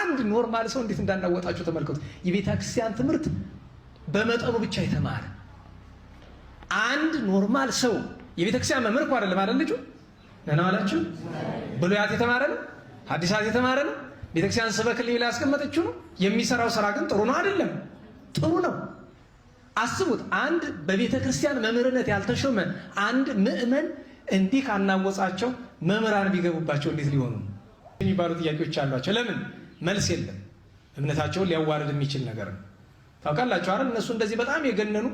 አንድ ኖርማል ሰው እንዴት እንዳናወጣቸው ተመልከቱ። የቤተክርስቲያን ትምህርት በመጠኑ ብቻ የተማረ አንድ ኖርማል ሰው የቤተክርስቲያን መምህር እኮ አይደለም አይደል? ልጁ ነና አላችሁ ብሉያት የተማረ ነው፣ ሐዲሳት የተማረ ነው። ቤተክርስቲያን ስበክልኝ ላይ ያስቀመጠችው ነው። የሚሰራው ስራ ግን ጥሩ ነው አይደለም? ጥሩ ነው። አስቡት፣ አንድ በቤተክርስቲያን መምህርነት ያልተሾመ አንድ ምእመን እንዲህ ካናወጻቸው መምህራን ቢገቡባቸው እንዴት ሊሆኑ የሚባሉ ጥያቄዎች አሏቸው። ለምን መልስ የለም። እምነታቸውን ሊያዋርድ የሚችል ነገር ነው። ታውቃላችሁ አይደል? እነሱ እንደዚህ በጣም የገነኑ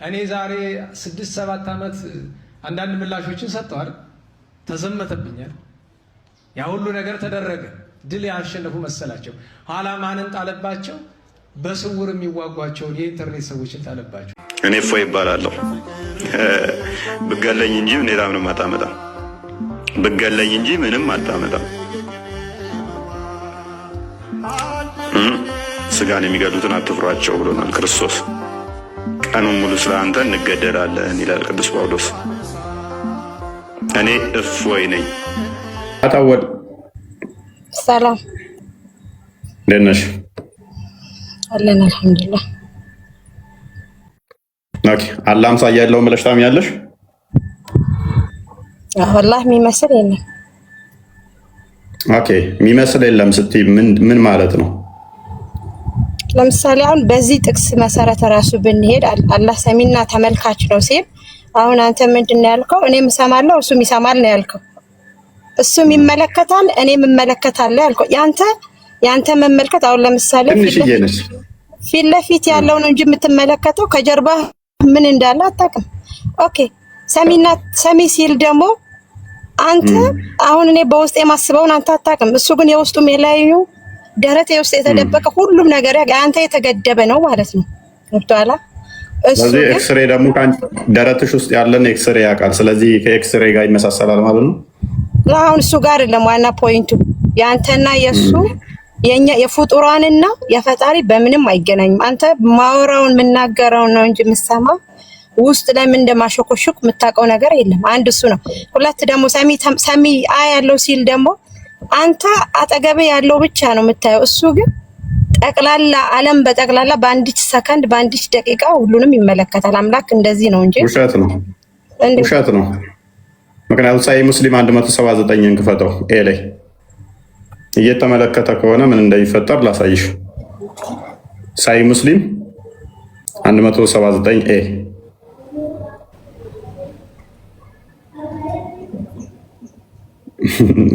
እኔ ዛሬ 6-7 ዓመት አንዳንድ ምላሾችን ሰጥተዋል። ተዘመተብኛል። ያ ሁሉ ነገር ተደረገ። ድል ያሸነፉ መሰላቸው። ኋላ ማንን ጣለባቸው? በስውር የሚዋጓቸውን የኢንተርኔት ሰዎችን ጣለባቸው። እኔ እፎይ ይባላለሁ። ብገለኝ እንጂ ሌላ ምንም አታመጣም። ብገለኝ እንጂ ምንም አታመጣም። ስጋን የሚገድሉትን አትፍሯቸው ብሎናል ክርስቶስ። ቀኑን ሙሉ ስለ አንተ እንገደላለን ይላል ቅዱስ ጳውሎስ። እኔ እፎይ ነኝ። አታወል ሰላም እንዴት ነሽ? አለን አልሐምዱሊላህ። ኦኬ አላምሳ ያለው ብለሽ ታምኛለሽ? ወላሂ የሚመስል የለም። ኦኬ የሚመስል የለም ስትይ ምን ማለት ነው? ለምሳሌ አሁን በዚህ ጥቅስ መሰረት ራሱ ብንሄድ አላህ ሰሚና ተመልካች ነው ሲል፣ አሁን አንተ ምንድነው ያልከው? እኔም እሰማለሁ እሱም ይሰማል ነው ያልከው። እሱም ይመለከታል እኔም እመለከታለሁ ያልከው። ያንተ መመልከት አሁን ለምሳሌ ፊት ለፊት ያለው ነው እንጂ የምትመለከተው ከጀርባ ምን እንዳለ አታውቅም። ኦኬ ሰሚ ሲል ደግሞ አንተ አሁን እኔ በውስጥ የማስበውን አንተ አታውቅም። እሱ ግን የውስጡም የላዩ ደረቴ ውስጥ የተደበቀ ሁሉም ነገር አንተ የተገደበ ነው ማለት ነው። ገብቶሃል? ስለዚህ ኤክስሬ ደግሞ ደረትሽ ውስጥ ያለን ኤክስሬ ያውቃል። ስለዚህ ከኤክስሬ ጋር ይመሳሰላል ማለት ነው። አሁን እሱ ጋር አይደለም ዋና ፖይንቱ። ያንተና የሱ የኛ የፍጡራንና የፈጣሪ በምንም አይገናኝም። አንተ ማወራውን የምናገረውን ነው እንጂ የምትሰማው ውስጥ ላይ ምን እንደማሸኮሽክ የምታውቀው ነገር የለም። አንድ እሱ ነው። ሁለት ደግሞ ሰሚ ያለው ሲል ደግሞ አንተ አጠገቤ ያለው ብቻ ነው የምታየው። እሱ ግን ጠቅላላ ዓለም በጠቅላላ በአንዲት ሰከንድ በአንዲት ደቂቃ ሁሉንም ይመለከታል። አምላክ እንደዚህ ነው እንጂ ውሸት ነው። ምክንያቱም ሳይ ሙስሊም 179ን ክፈተው ኤ ላይ እየተመለከተ ከሆነ ምን እንደሚፈጠር ላሳይሽ። ሳይ ሙስሊም 179 ኤ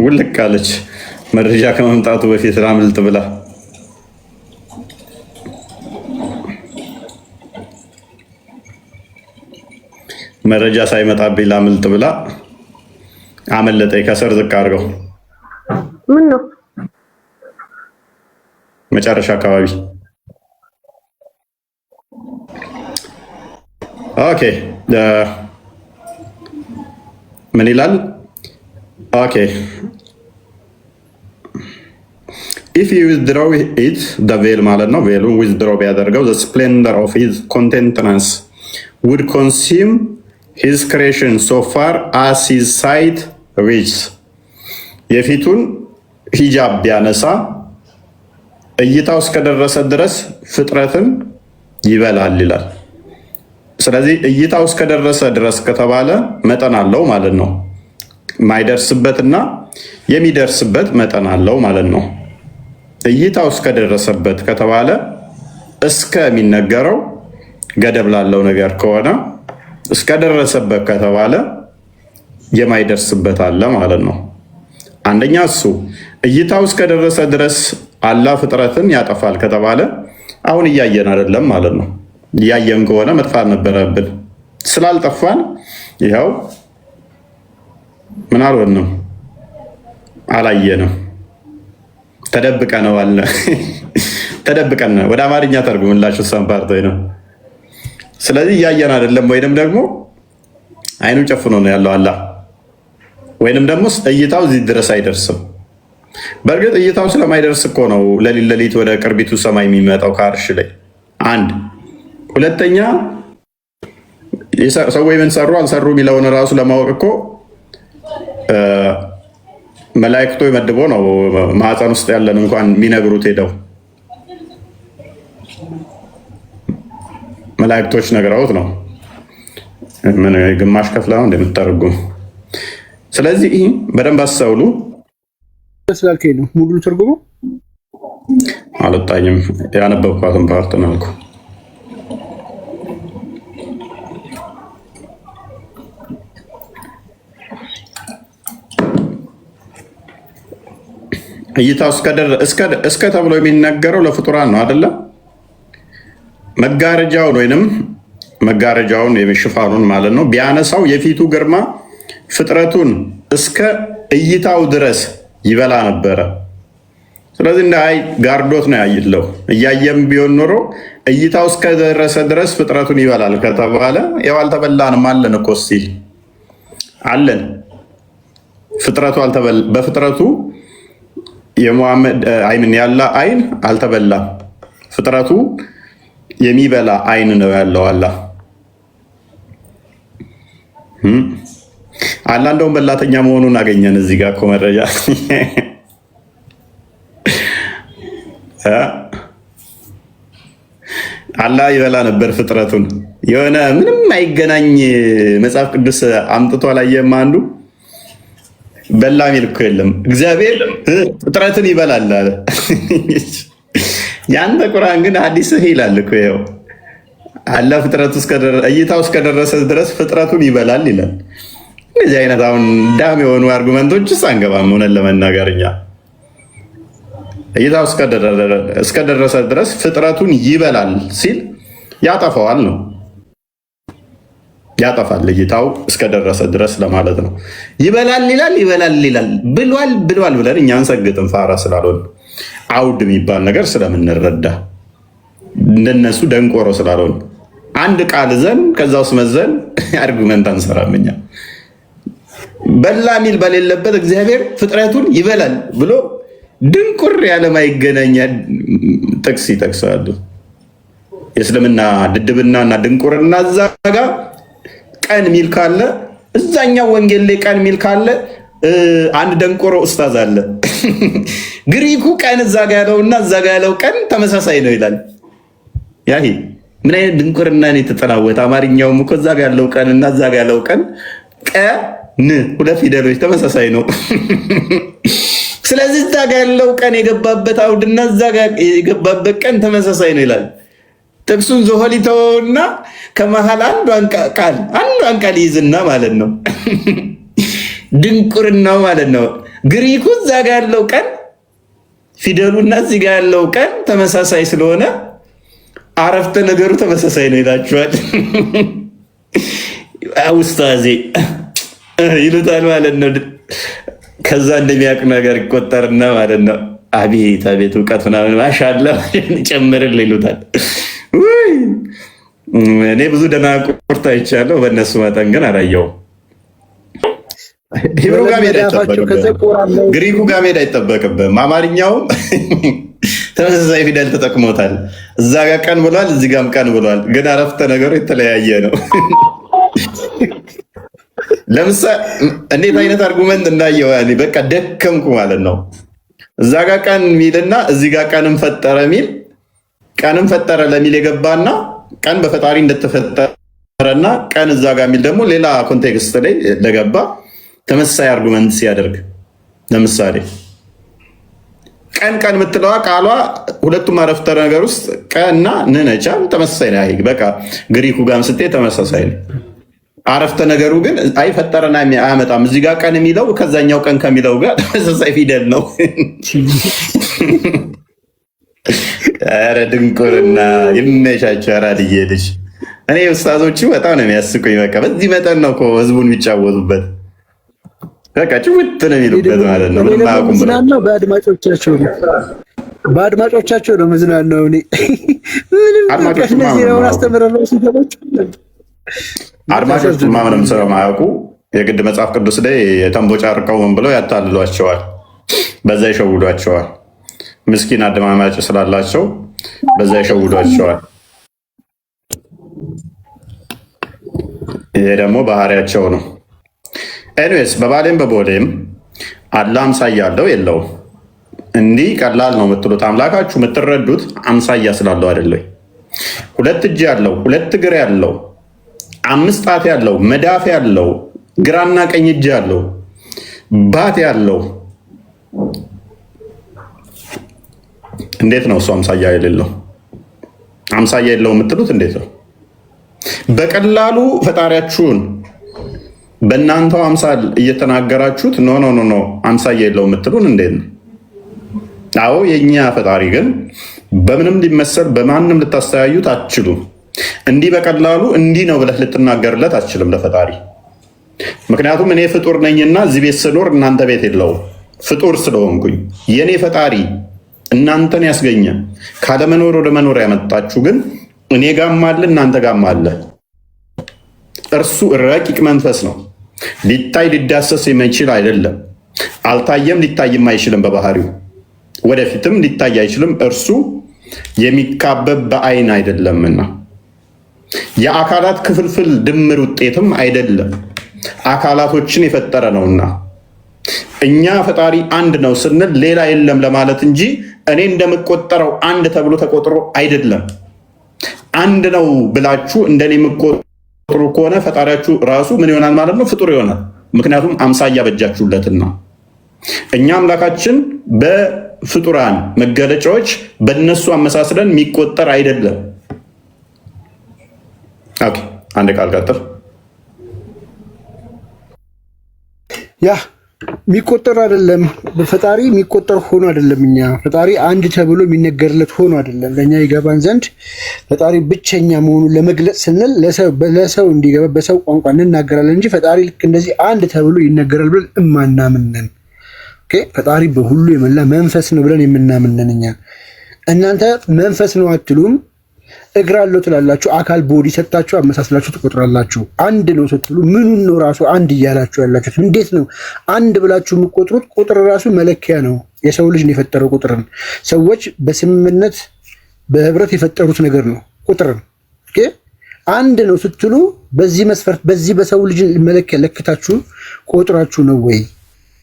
ውልቅ አለች። መረጃ ከመምጣቱ በፊት ላምልጥ ብላ መረጃ ሳይመጣብኝ ላምልጥ ብላ አመለጠኝ። ከስር ዝቅ አድርገው ምን ነው መጨረሻ አካባቢ። ኦኬ ምን ይላል? ኦኬ if you withdraw it the veil ማለት ነው። ቬሉን withdraw ቢያደርገው the splendor of his contentness would consume his creation so far as his sight reaches የፊቱን ሂጃብ ቢያነሳ እይታው እስከደረሰ ድረስ ፍጥረትን ይበላል ይላል። ስለዚህ እይታው እስከደረሰ ድረስ ከተባለ መጠን አለው ማለት ነው። ማይደርስበትና የሚደርስበት መጠን አለው ማለት ነው። እይታው እስከደረሰበት ከተባለ እስከሚነገረው ገደብ ላለው ነገር ከሆነ እስከደረሰበት ከተባለ የማይደርስበት አለ ማለት ነው። አንደኛ እሱ እይታው እስከደረሰ ድረስ አላህ ፍጥረትን ያጠፋል ከተባለ አሁን እያየን አይደለም ማለት ነው። እያየን ከሆነ መጥፋት ነበረብን። ስላልጠፋን ይኸው ምን አልሆንም፣ አላየንም፣ ተደብቀን አለ ተደብቀን ወደ አማርኛ ተርጉምላችሁ ሰምፓርቶይ ነው። ስለዚህ እያየን አይደለም፣ ወይንም ደግሞ አይኑን ጨፍኖ ነው ያለው አላህ፣ ወይንም ደግሞ እይታው እዚህ ድረስ አይደርስም። በእርግጥ እይታው ስለማይደርስ እኮ ነው ለሊት ወደ ቅርቢቱ ሰማይ የሚመጣው ከአርሽ ላይ። አንድ ሁለተኛ ሰዎች ምን ሰሩ አልሰሩ የሚለውን ራሱ ለማወቅ እኮ መላእክቱ መድቦ ነው ማህፀን ውስጥ ያለን እንኳን የሚነግሩት ሄደው መላእክቶች ነግረውት ነው። ምን ግማሽ ከፍላ ነው እንደምታደርጉም። ስለዚህ በደንብ አስተውሉ። ስላልከኝ ነው ሙሉ ተርጉሞ አልወጣኝም። ያነበብኳትን ፓርት ነው አልኩ። እይታው እስከ ተብሎ የሚነገረው ለፍጡራን ነው አይደለም? መጋረጃውን የሽፋኑን ማለት ነው ቢያነሳው የፊቱ ግርማ ፍጥረቱን እስከ እይታው ድረስ ይበላ ነበረ። ስለዚህ እንደ አይ ጋርዶት ነው ያይለው። እያየም ቢሆን ኖሮ እይታው እስከደረሰ ድረስ ፍጥረቱን ይበላል ከተባለ ያው አልተበላንም አለን እኮ ሲል አለን። ፍጥረቱ በፍጥረቱ የሙሐመድ አይን ያለ አይን አልተበላም። ፍጥረቱ የሚበላ አይን ነው ያለው አላህ። አላህ እንደውም በላተኛ መሆኑን አገኘን እዚህ ጋር እኮ መረጃ አላህ ይበላ ነበር ፍጥረቱን። የሆነ ምንም አይገናኝ መጽሐፍ ቅዱስ አምጥቶ አላየም። አንዱ በላ ሚል እኮ የለም። እግዚአብሔር ፍጥረትን ይበላል አለ። ያንተ ቁርአን ግን ሐዲስ ይላል እኮ ይኸው አላህ ፍጥረቱ እይታው እስከደረሰ ድረስ ፍጥረቱን ይበላል ይላል። እንደዚህ አይነት አሁን ዳም የሆኑ አርጉመንቶችስ አንገባም። ሆነን ለመናገር እኛ እይታው እስከደረሰ ድረስ ፍጥረቱን ይበላል ሲል ያጠፋዋል ነው። ያጠፋል እይታው እስከደረሰ ድረስ ለማለት ነው። ይበላል ይላል ብሏል ብለን እኛ አንሰግጥም። ፋራ ስላልሆን አውድ የሚባል ነገር ስለምንረዳ እንደነሱ ደንቆሮ ስላልሆን አንድ ቃል ዘን ከዛ ውስጥ መዘን አርጉመንት አንሰራም። እኛ በላ ሚል በሌለበት እግዚአብሔር ፍጥረቱን ይበላል ብሎ ድንቁር ያለ ማይገናኛ ጥቅስ ይጠቅሳሉ። የእስልምና ድድብናና ድንቁርና እዛ ጋ ቀን ሚል ካለ እዛኛው ወንጌል ላይ ቀን ሚል ካለ አንድ ደንቆሮ ኡስታዝ አለ። ግሪኩ ቀን እዛ ጋ ያለውና እዛ ጋ ያለው ቀን ተመሳሳይ ነው ይላል። ያሂ ምን አይነት ድንቁርና ነው የተጠናወተ? አማርኛውም እኮ እዛ ጋ ያለው ቀን እና እዛ ጋ ያለው ቀን ቀን ሁለት ፊደሎች ተመሳሳይ ነው። ስለዚህ እዛ ጋ ያለው ቀን የገባበት አውድና እዛ ጋ የገባበት ቀን ተመሳሳይ ነው ይላል። ጥቅሱን ዞሆሊተውና ከመሃል አንዷን ቃል ይዝና ማለት ነው። ድንቁርናው ማለት ነው። ግሪኩ እዛ ጋ ያለው ቀን ፊደሉና እዚህ ጋ ያለው ቀን ተመሳሳይ ስለሆነ አረፍተ ነገሩ ተመሳሳይ ነው ይላችኋል። ኡስታዜ ይሉታል ማለት ነው። ከዛ እንደሚያውቅ ነገር ይቆጠርና ማለት ነው። አቤት አቤት እውቀት ምናምን ማሻአላ ጨምርል ይሉታል። እኔ ብዙ ደናቁርት አይቻለሁ፣ በእነሱ መጠን ግን አላየውም። ሂብሩ ጋር መሄድ አይጠበቅብህም፣ ግሪኩ ጋር መሄድ አይጠበቅብህም። አማርኛውም ተመሳሳይ ፊደል ተጠቅሞታል። እዛ ጋር ቀን ብሏል፣ እዚህ ጋርም ቀን ብሏል። ግን አረፍተ ነገሩ የተለያየ ነው። ለምሳሌ እንዴት አይነት አርጉመንት እንዳየው በቃ ደከምኩ ማለት ነው። እዛ ጋር ቀን ሚልና እዚህ ጋር ቀንም ፈጠረ ሚል ቀንም ፈጠረ ለሚል የገባና ቀን በፈጣሪ እንደተፈጠረና ቀን እዛ ጋር ሚል ደግሞ ሌላ ኮንቴክስት ላይ ለገባ ተመሳሳይ አርጉመንት ሲያደርግ ለምሳሌ ቀን የምትለዋ ቃሏ ሁለቱም አረፍተ ነገር ውስጥ ቀና ንነቻ ተመሳሳይ ነው። በቃ ግሪኩ ጋርም ስትሄድ ተመሳሳይ ነው። አረፍተ ነገሩ ግን አይ ፈጠረና አያመጣም። እዚህ ጋር ቀን የሚለው ከዛኛው ቀን ከሚለው ጋር ተመሳሳይ ፊደል ነው። ኧረ ድንቁርና ይመቻቸው። አራድዬ ልጅ እኔ ኡስታዞቹ በጣም ነው የሚያስቁኝ። በቃ በዚህ መጠን ነው እኮ ህዝቡን የሚጫወቱበት። በቃ ጭውት ነው የሚሉበት ማለት ነው። ምንም አያውቁም ብለው በአድማጮቻቸው ነው መዝናናው። እኔ ምንም እነዚህ ነው አስተምረው ሲገባች አድማጮች ምንም ስለማያውቁ የግድ መጽሐፍ ቅዱስ ላይ ተንቦጫርቀው ምን ብለው ያታልሏቸዋል፣ በዛ ይሸውዷቸዋል። ምስኪን አደማማጭ ስላላቸው በዛ ይሸውዷቸዋል። ይሄ ደግሞ ባህሪያቸው ነው። ኤኒዌይስ በባሌም በቦሌም አላህ አምሳያ አለው የለውም? እንዲህ ቀላል ነው የምትሉት አምላካችሁ የምትረዱት አምሳያ ስላለው አይደለም። 2 እጅ ያለው 2 እግር ያለው 5 ጣት ያለው መዳፍ ያለው ግራና ቀኝ እጅ ያለው ባት ያለው እንዴት ነው እሱ አምሳያ የሌለው? አምሳያ የለው የምትሉት እንዴት ነው? በቀላሉ ፈጣሪያችሁን በእናንተው አምሳል እየተናገራችሁት ኖ ኖ ኖ አምሳያ የለው የምትሉን እንዴት ነው? አዎ የኛ ፈጣሪ ግን በምንም ሊመሰል በማንም ልታስተያዩት አትችሉም። እንዲህ በቀላሉ እንዲህ ነው ብለህ ልትናገርለት አትችልም ለፈጣሪ። ምክንያቱም እኔ ፍጡር ነኝና እዚህ ቤት ስኖር እናንተ ቤት የለውም። ፍጡር ስለሆንኩኝ የእኔ ፈጣሪ እናንተን ያስገኘ ካለመኖር ወደ መኖር ያመጣችሁ ግን እኔ ጋም አለ እናንተ ጋም አለ። እርሱ ረቂቅ መንፈስ ነው። ሊታይ ሊዳሰስ የሚችል አይደለም። አልታየም፣ ሊታይም አይችልም። በባህሪው ወደፊትም ሊታይ አይችልም። እርሱ የሚካበብ በአይን አይደለምና የአካላት ክፍልፍል ድምር ውጤትም አይደለም። አካላቶችን የፈጠረ ነውና እኛ ፈጣሪ አንድ ነው ስንል ሌላ የለም ለማለት እንጂ እኔ እንደምቆጠረው አንድ ተብሎ ተቆጥሮ አይደለም። አንድ ነው ብላችሁ እንደኔ የምቆጥሩ ከሆነ ፈጣሪያችሁ ራሱ ምን ይሆናል ማለት ነው? ፍጡር ይሆናል። ምክንያቱም አምሳያ በጃችሁለትና እኛ አምላካችን በፍጡራን መገለጫዎች በእነሱ አመሳስለን የሚቆጠር አይደለም። ኦኬ፣ አንድ ቃል ቀጥል። ያ የሚቆጠር አይደለም። በፈጣሪ የሚቆጠር ሆኖ አይደለም። እኛ ፈጣሪ አንድ ተብሎ የሚነገርለት ሆኖ አይደለም። ለእኛ ይገባን ዘንድ ፈጣሪ ብቸኛ መሆኑን ለመግለጽ ስንል ለሰው እንዲገባ በሰው ቋንቋ እንናገራለን እንጂ ፈጣሪ ልክ እንደዚህ አንድ ተብሎ ይነገራል ብለን እማናምነን። ፈጣሪ በሁሉ የመላ መንፈስ ነው ብለን የምናምነን እኛ። እናንተ መንፈስ ነው አትሉም። እግር አለው ትላላችሁ። አካል ቦዲ ሰጣችሁ አመሳስላችሁ ትቆጥራላችሁ። አንድ ነው ስትሉ ምኑን ነው ራሱ አንድ እያላችሁ ያላችሁት? እንዴት ነው አንድ ብላችሁ የምትቆጥሩት? ቁጥር ራሱ መለኪያ ነው። የሰው ልጅ ነው የፈጠረው ቁጥርን። ሰዎች በስምምነት በህብረት የፈጠሩት ነገር ነው ቁጥርን። አንድ ነው ስትሉ በዚህ መስፈርት በዚህ በሰው ልጅ መለኪያ ለክታችሁ ቆጥራችሁ ነው ወይ?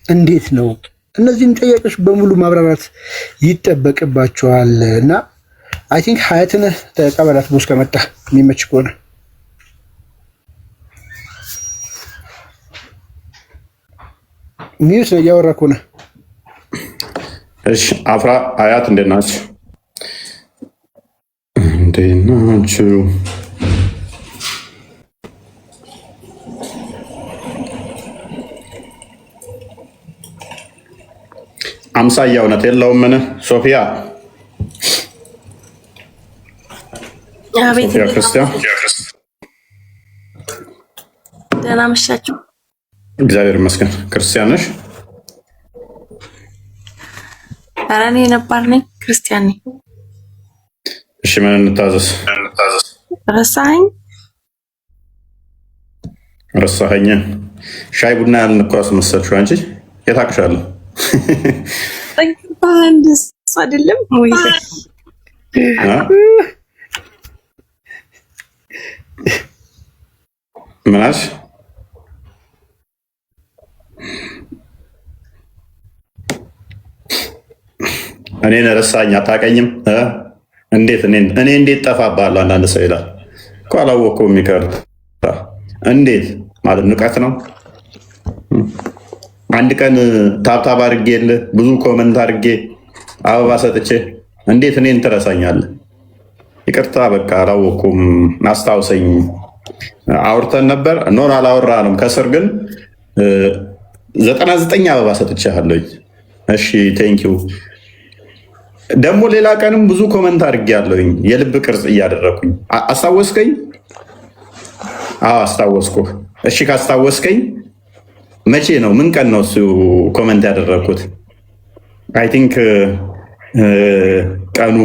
እንዴት ነው? እነዚህን ጥያቄዎች በሙሉ ማብራራት ይጠበቅባቸዋል እና አይ ቲንክ ሀያትን ተቀበላት ቦስ ከመጣ የሚመች ከሆነ ሚዩት ነው እያወራ ከሆነ እሺ። አፍራ ሀያት እንዴት ናችሁ? እንዴት ናችሁ? አምሳያ እውነት የለውም። ምን ሶፊያ ሶፊያ ክርስቲያን ደህና መሻችሁ? እግዚአብሔር ይመስገን። ክርስቲያን ነሽ? ኧረ እኔ ነባር ነኝ፣ ክርስቲያን ነኝ። እሺ ምን እንታዘዝ? ረሳኸኝ? ረሳኸኝ? ሻይ ቡና ያልን እኮ አስመሰልሽው አንቺ። የት አቅሻለሁ? አንድ እሱ አይደለም ወይ? ምናሽ እኔን ረሳኝ? አታውቀኝም? እንዴት እኔ እንዴት ጠፋብሃለሁ? አንዳንድ ሰው ይላል እኮ አላወቅኩም። ይቅርታ እንዴት ማለት ንቀት ነው? አንድ ቀን ታብታብ አድርጌልህ ብዙ ኮመንት አድርጌ አበባ ሰጥቼ እንዴት እኔን ትረሳኛለህ? ይቅርታ በቃ አላወቅኩም፣ አስታውሰኝ። አውርተን ነበር? ኖር አላወራንም። ከስር ግን 99 አበባ ሰጥቼሃለሁ። እሺ ቴንኪው። ደግሞ ሌላ ቀንም ብዙ ኮመንት አድርጌያለሁኝ የልብ ቅርጽ እያደረኩኝ። አስታወስከኝ? አዎ አስታወስኩህ። እሺ ካስታወስከኝ መቼ ነው? ምን ቀን ነው እሱ ኮመንት ያደረግኩት? አይ ቲንክ ቀኑ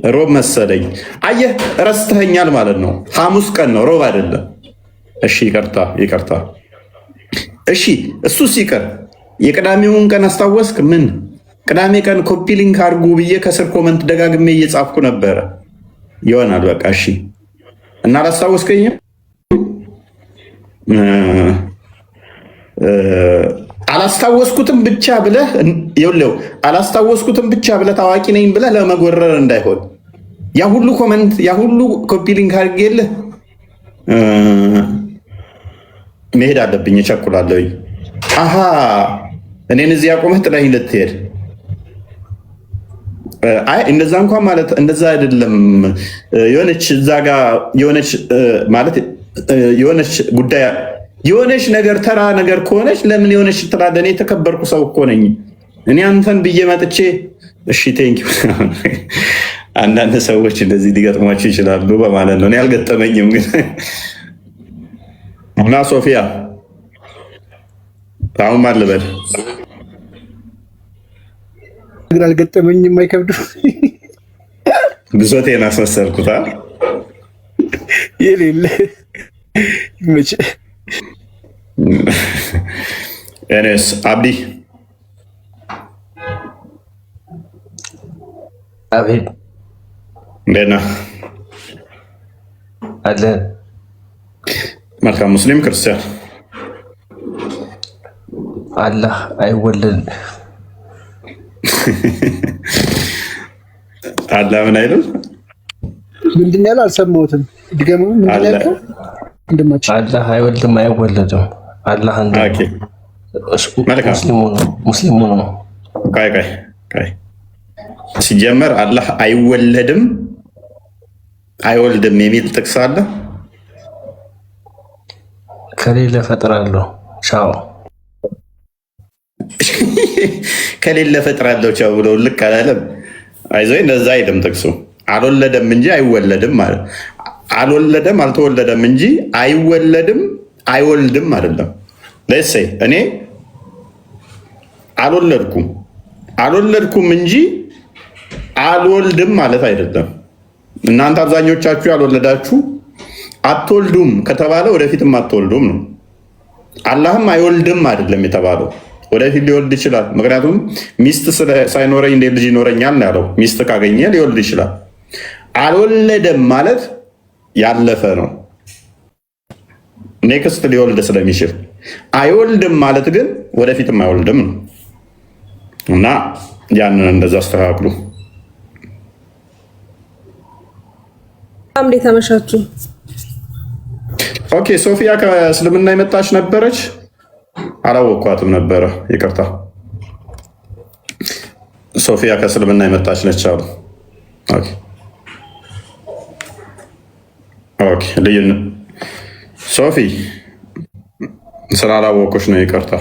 ሮብ መሰለኝ። አየህ ረስተኸኛል ማለት ነው። ሐሙስ ቀን ነው፣ ሮብ አይደለም። እሺ ይቅርታ። እሺ እሱ ሲቀር የቅዳሜውን ቀን አስታወስክ? ምን ቅዳሜ ቀን ኮፒ ሊንክ አድርጉ ብዬ ከስር ኮመንት ደጋግሜ እየጻፍኩ ነበረ። ይሆናል በቃ እሺ። እና አላስታወስከኝም? አላስታወስኩትም ብቻ ብለህ ይኸውልህ፣ አላስታወስኩትም ብቻ ብለህ ታዋቂ ነኝ ብለህ ለመጎረር እንዳይሆን ያ ሁሉ ኮመንት ያ ሁሉ ኮፒ ሊንክ አድርጌልህ መሄድ አለብኝ። እቸኩላለሁኝ። አሃ እኔን እዚህ አቆመህ ጥለኸኝ ልትሄድ? አይ እንደዛ እንኳን ማለት እንደዛ አይደለም። የሆነች እዛ ጋር የሆነች ማለት የሆነች ጉዳይ የሆነች ነገር ተራ ነገር ከሆነች ለምን የሆነች ትላለህ? እኔ የተከበርኩ ሰው እኮ ነኝ። እኔ አንተን ብዬ መጥቼ እሺ ቴንኪው። አንዳንድ ሰዎች እንደዚህ ሊገጥሟቸው ይችላሉ በማለት ነው። እኔ አልገጠመኝም ግን እና ሶፊያ አሁን ማን ልበል? ግን አልገጠመኝም። አይከብድም። ብሶቴን አስመሰልኩት። የሌለ መቼ ኤኔስ አብዲ አቤት እንዴት ነህ? አለን። መልካም። ሙስሊም ክርስቲያን? አላህ አይወለድ። አላህ ምን አይልም? ምንድን ያለው አልሰማሁትም። ድገሙ። ምንድን ያለው? አላህ አይወልድም አይወለድም። አላህ አንድ ሙስሊሙ ነው። ቆይ ሲጀመር አላህ አይወለድም አይወልድም የሚል ጥቅስ አለ? ከሌለ ፈጥራለሁ ቻው። ከሌለ ፈጥራለሁ ቻው ብሎ ልክ አላለም። አይዞህ እንደዛ አይደለም ጥቅሱ። አልወለደም እንጂ አይወለድም ማለት አልወለደም አልተወለደም እንጂ አይወለድም አይወልድም አይደለም። ለሰይ እኔ አልወለድኩም እንጂ አልወልድም ማለት አይደለም። እናንተ አብዛኞቻችሁ ያልወለዳችሁ አትወልዱም ከተባለ ወደፊትም አትወልዱም ነው። አላህም አይወልድም አይደለም የተባለው፣ ወደፊት ሊወልድ ይችላል። ምክንያቱም ሚስት ሳይኖረኝ እንዴት ልጅ ይኖረኛል ነው ያለው። ሚስት ካገኘ ሊወልድ ይችላል። አልወለደም ማለት ያለፈ ነው፣ ኔክስት ሊወልድ ስለሚችል። አይወልድም ማለት ግን ወደፊትም አይወልድም ነው እና ያንን እንደዛ አስተካክሉ። እንዴት አመሻችሁ? ኦኬ ሶፊያ ከእስልምና የመጣች ነበረች? አላወቅኳትም ነበረ፣ ይቅርታ። ሶፊያ ከእስልምና የመጣች ነች አሉ። ኦኬ ልዩነት ሶፊ ስላላወቁሽ ነው፣ ይቅርታ።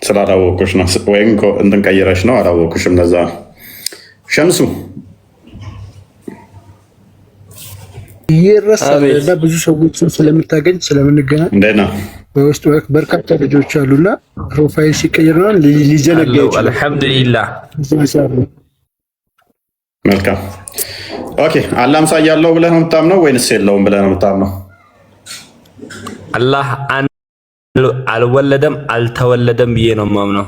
ስላላወቁሽ ነው ወይም እንትን ቀይረሽ ነው፣ አላወቁሽም። ለዛ ሸምሱ ይረሳል እና ብዙ ሰዎችን ስለምታገኝ ስለምንገናኝ እንደና በውስጥ በርካታ ልጆች አሉና ፕሮፋይል ሲቀይር ነው ሊዘነጋ ይችላል። አልሐምዱሊላህ። መልካም ኦኬ። አላህ አምሳያ ያለው ብለህ ነው የምታምነው ወይንስ የለውም ብለህ ነው የምታምነው? አላህ አልወለደም አልተወለደም ብዬ ነው የማምነው።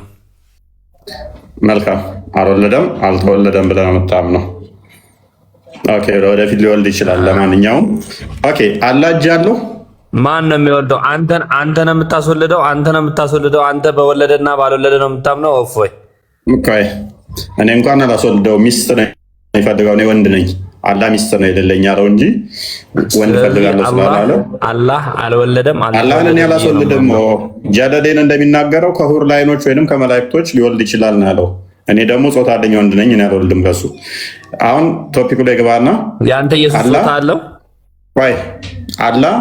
መልካም። አልወለደም አልተወለደም ብለህ ነው የምታምነው። ኦኬ። ወደፊት ሊወልድ ይችላል። ለማንኛውም ኦኬ። አላህ እጅ አለው? ማን ነው የሚወልደው? አንተ ነው የምታስወልደው። አንተ በወለደና ባልወለደ ነው የምታምነው? እፎይ ኦኬ። እኔ እንኳን አላስወልደው፣ ሚስት ነው የሚፈልገው። እኔ ወንድ ነኝ። አላህ ሚስት ነው የሌለኝ አለው እንጂ ወንድ ፈልጋለሁ ስላላለ አላህ አልወለደም። አላህን እኔ አላስወልድም። ጀለሌን እንደሚናገረው ከሁር ላይኖች ወይንም ከመላእክቶች ሊወልድ ይችላል ነው ያለው። እኔ ደግሞ ጾታ አለኝ፣ ወንድ ነኝ። እኔ አልወልድም ከሱ። አሁን ቶፒኩ ላይ ግባና ያንተ ኢየሱስ ጾታ አለው ወይ? አላህ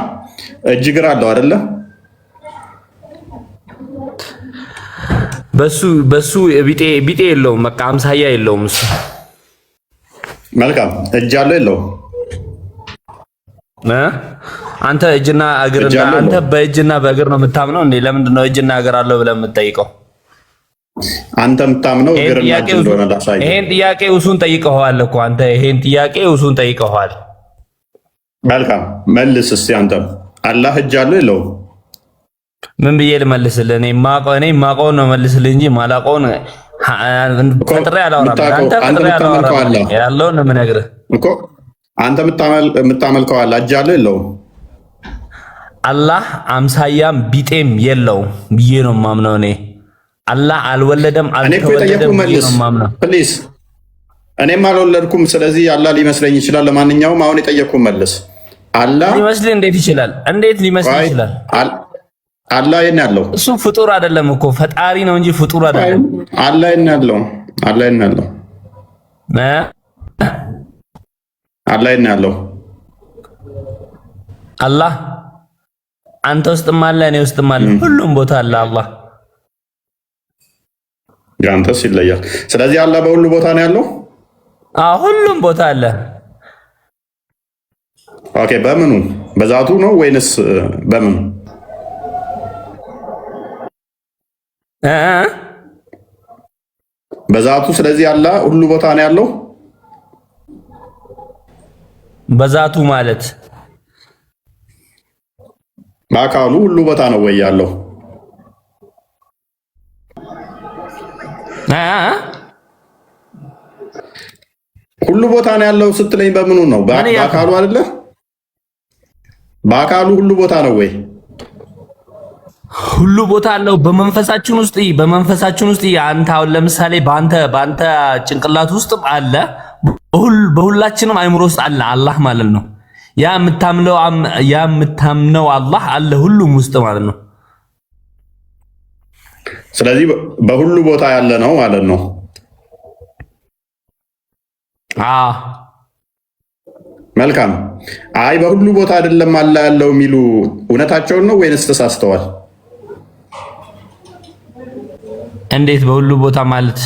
እጅ እግር አለው አይደለ? በሱ ቢጤ የለውም። በቃ አምሳያ የለውም እሱ። መልካም። እጅ አለው የለውም? አንተ እጅና እግርና አንተ በእጅና በእግር ነው የምታምነው እንዴ? ለምንድን ነው እጅና እግር አለው ብለህ የምትጠይቀው? አንተ የምታምነው እግርና እጅ እንደሆነ ላሳይ። ይሄን ጥያቄ እሱን ጠይቀኸዋል እኮ አንተ። ይሄን ጥያቄ እሱን ጠይቀኸዋል። መልካም መልስ እስቲ። አንተም አላህ እጅ አለው የለውም? ምን ብዬ ልመልስልህ? እኔ የማውቀውን ነው መልስልህ እንጂ ማላውቀውን ፈጥሬ አላወራም። አንተ ፈጥሬ አላወራም። ያለውን ነው የምነግርህ እኮ አንተ የምታመልከው አላህ እጅ አለው የለውም? አላህ አምሳያም ቢጤም የለው ብዬ ነው ማምነው እኔ። አላህ አልወለደም አልተወለደም ብዬ ነው ማምነው። ፕሊዝ እኔም አልወለድኩም፣ ስለዚህ አላህ ሊመስለኝ ይችላል። ለማንኛውም አሁን የጠየቅኩህ መልስ። አላህ ሊመስል እንዴት ይችላል? እንዴት ሊመስል ይችላል? አላህ የት ነው ያለው? እሱ ፍጡር አይደለም እኮ ፈጣሪ ነው እንጂ ፍጡር አይደለም። አላህ የት ነው ያለው? አላህ የት ነው ያለው? አላህ የት ነው ያለው? አላህ አንተ ውስጥም አለ እኔ ውስጥም አለ፣ ሁሉም ቦታ አለ አላህ። ያንተስ ይለያል። ስለዚህ አላህ በሁሉ ቦታ ነው ያለው? ሁሉም ቦታ አለ። ኦኬ፣ በምኑ? በዛቱ ነው ወይንስ በምኑ? በዛቱ። ስለዚህ አላህ ሁሉ ቦታ ነው ያለው። በዛቱ ማለት በአካሉ ሁሉ ቦታ ነው ወይ ያለው? ሁሉ ቦታ ነው ያለው ስትለኝ በምኑ ነው? በአካሉ አይደለ? በአካሉ ሁሉ ቦታ ነው ወይ? ሁሉ ቦታ አለው። በመንፈሳችን ውስጥ አንተ አሁን ለምሳሌ በአንተ ጭንቅላት ውስጥ አለ፣ በሁላችንም አይምሮ ውስጥ አለ አላህ ማለት ነው። ያ የምታምነው አላህ አለ ሁሉም ውስጥ ማለት ነው። ስለዚህ በሁሉ ቦታ ያለ ነው ማለት ነው። መልካም። አይ በሁሉ ቦታ አይደለም አለ ያለው የሚሉ እውነታቸውን ነው ወይንስ ተሳስተዋል? እንዴት በሁሉ ቦታ ማለት?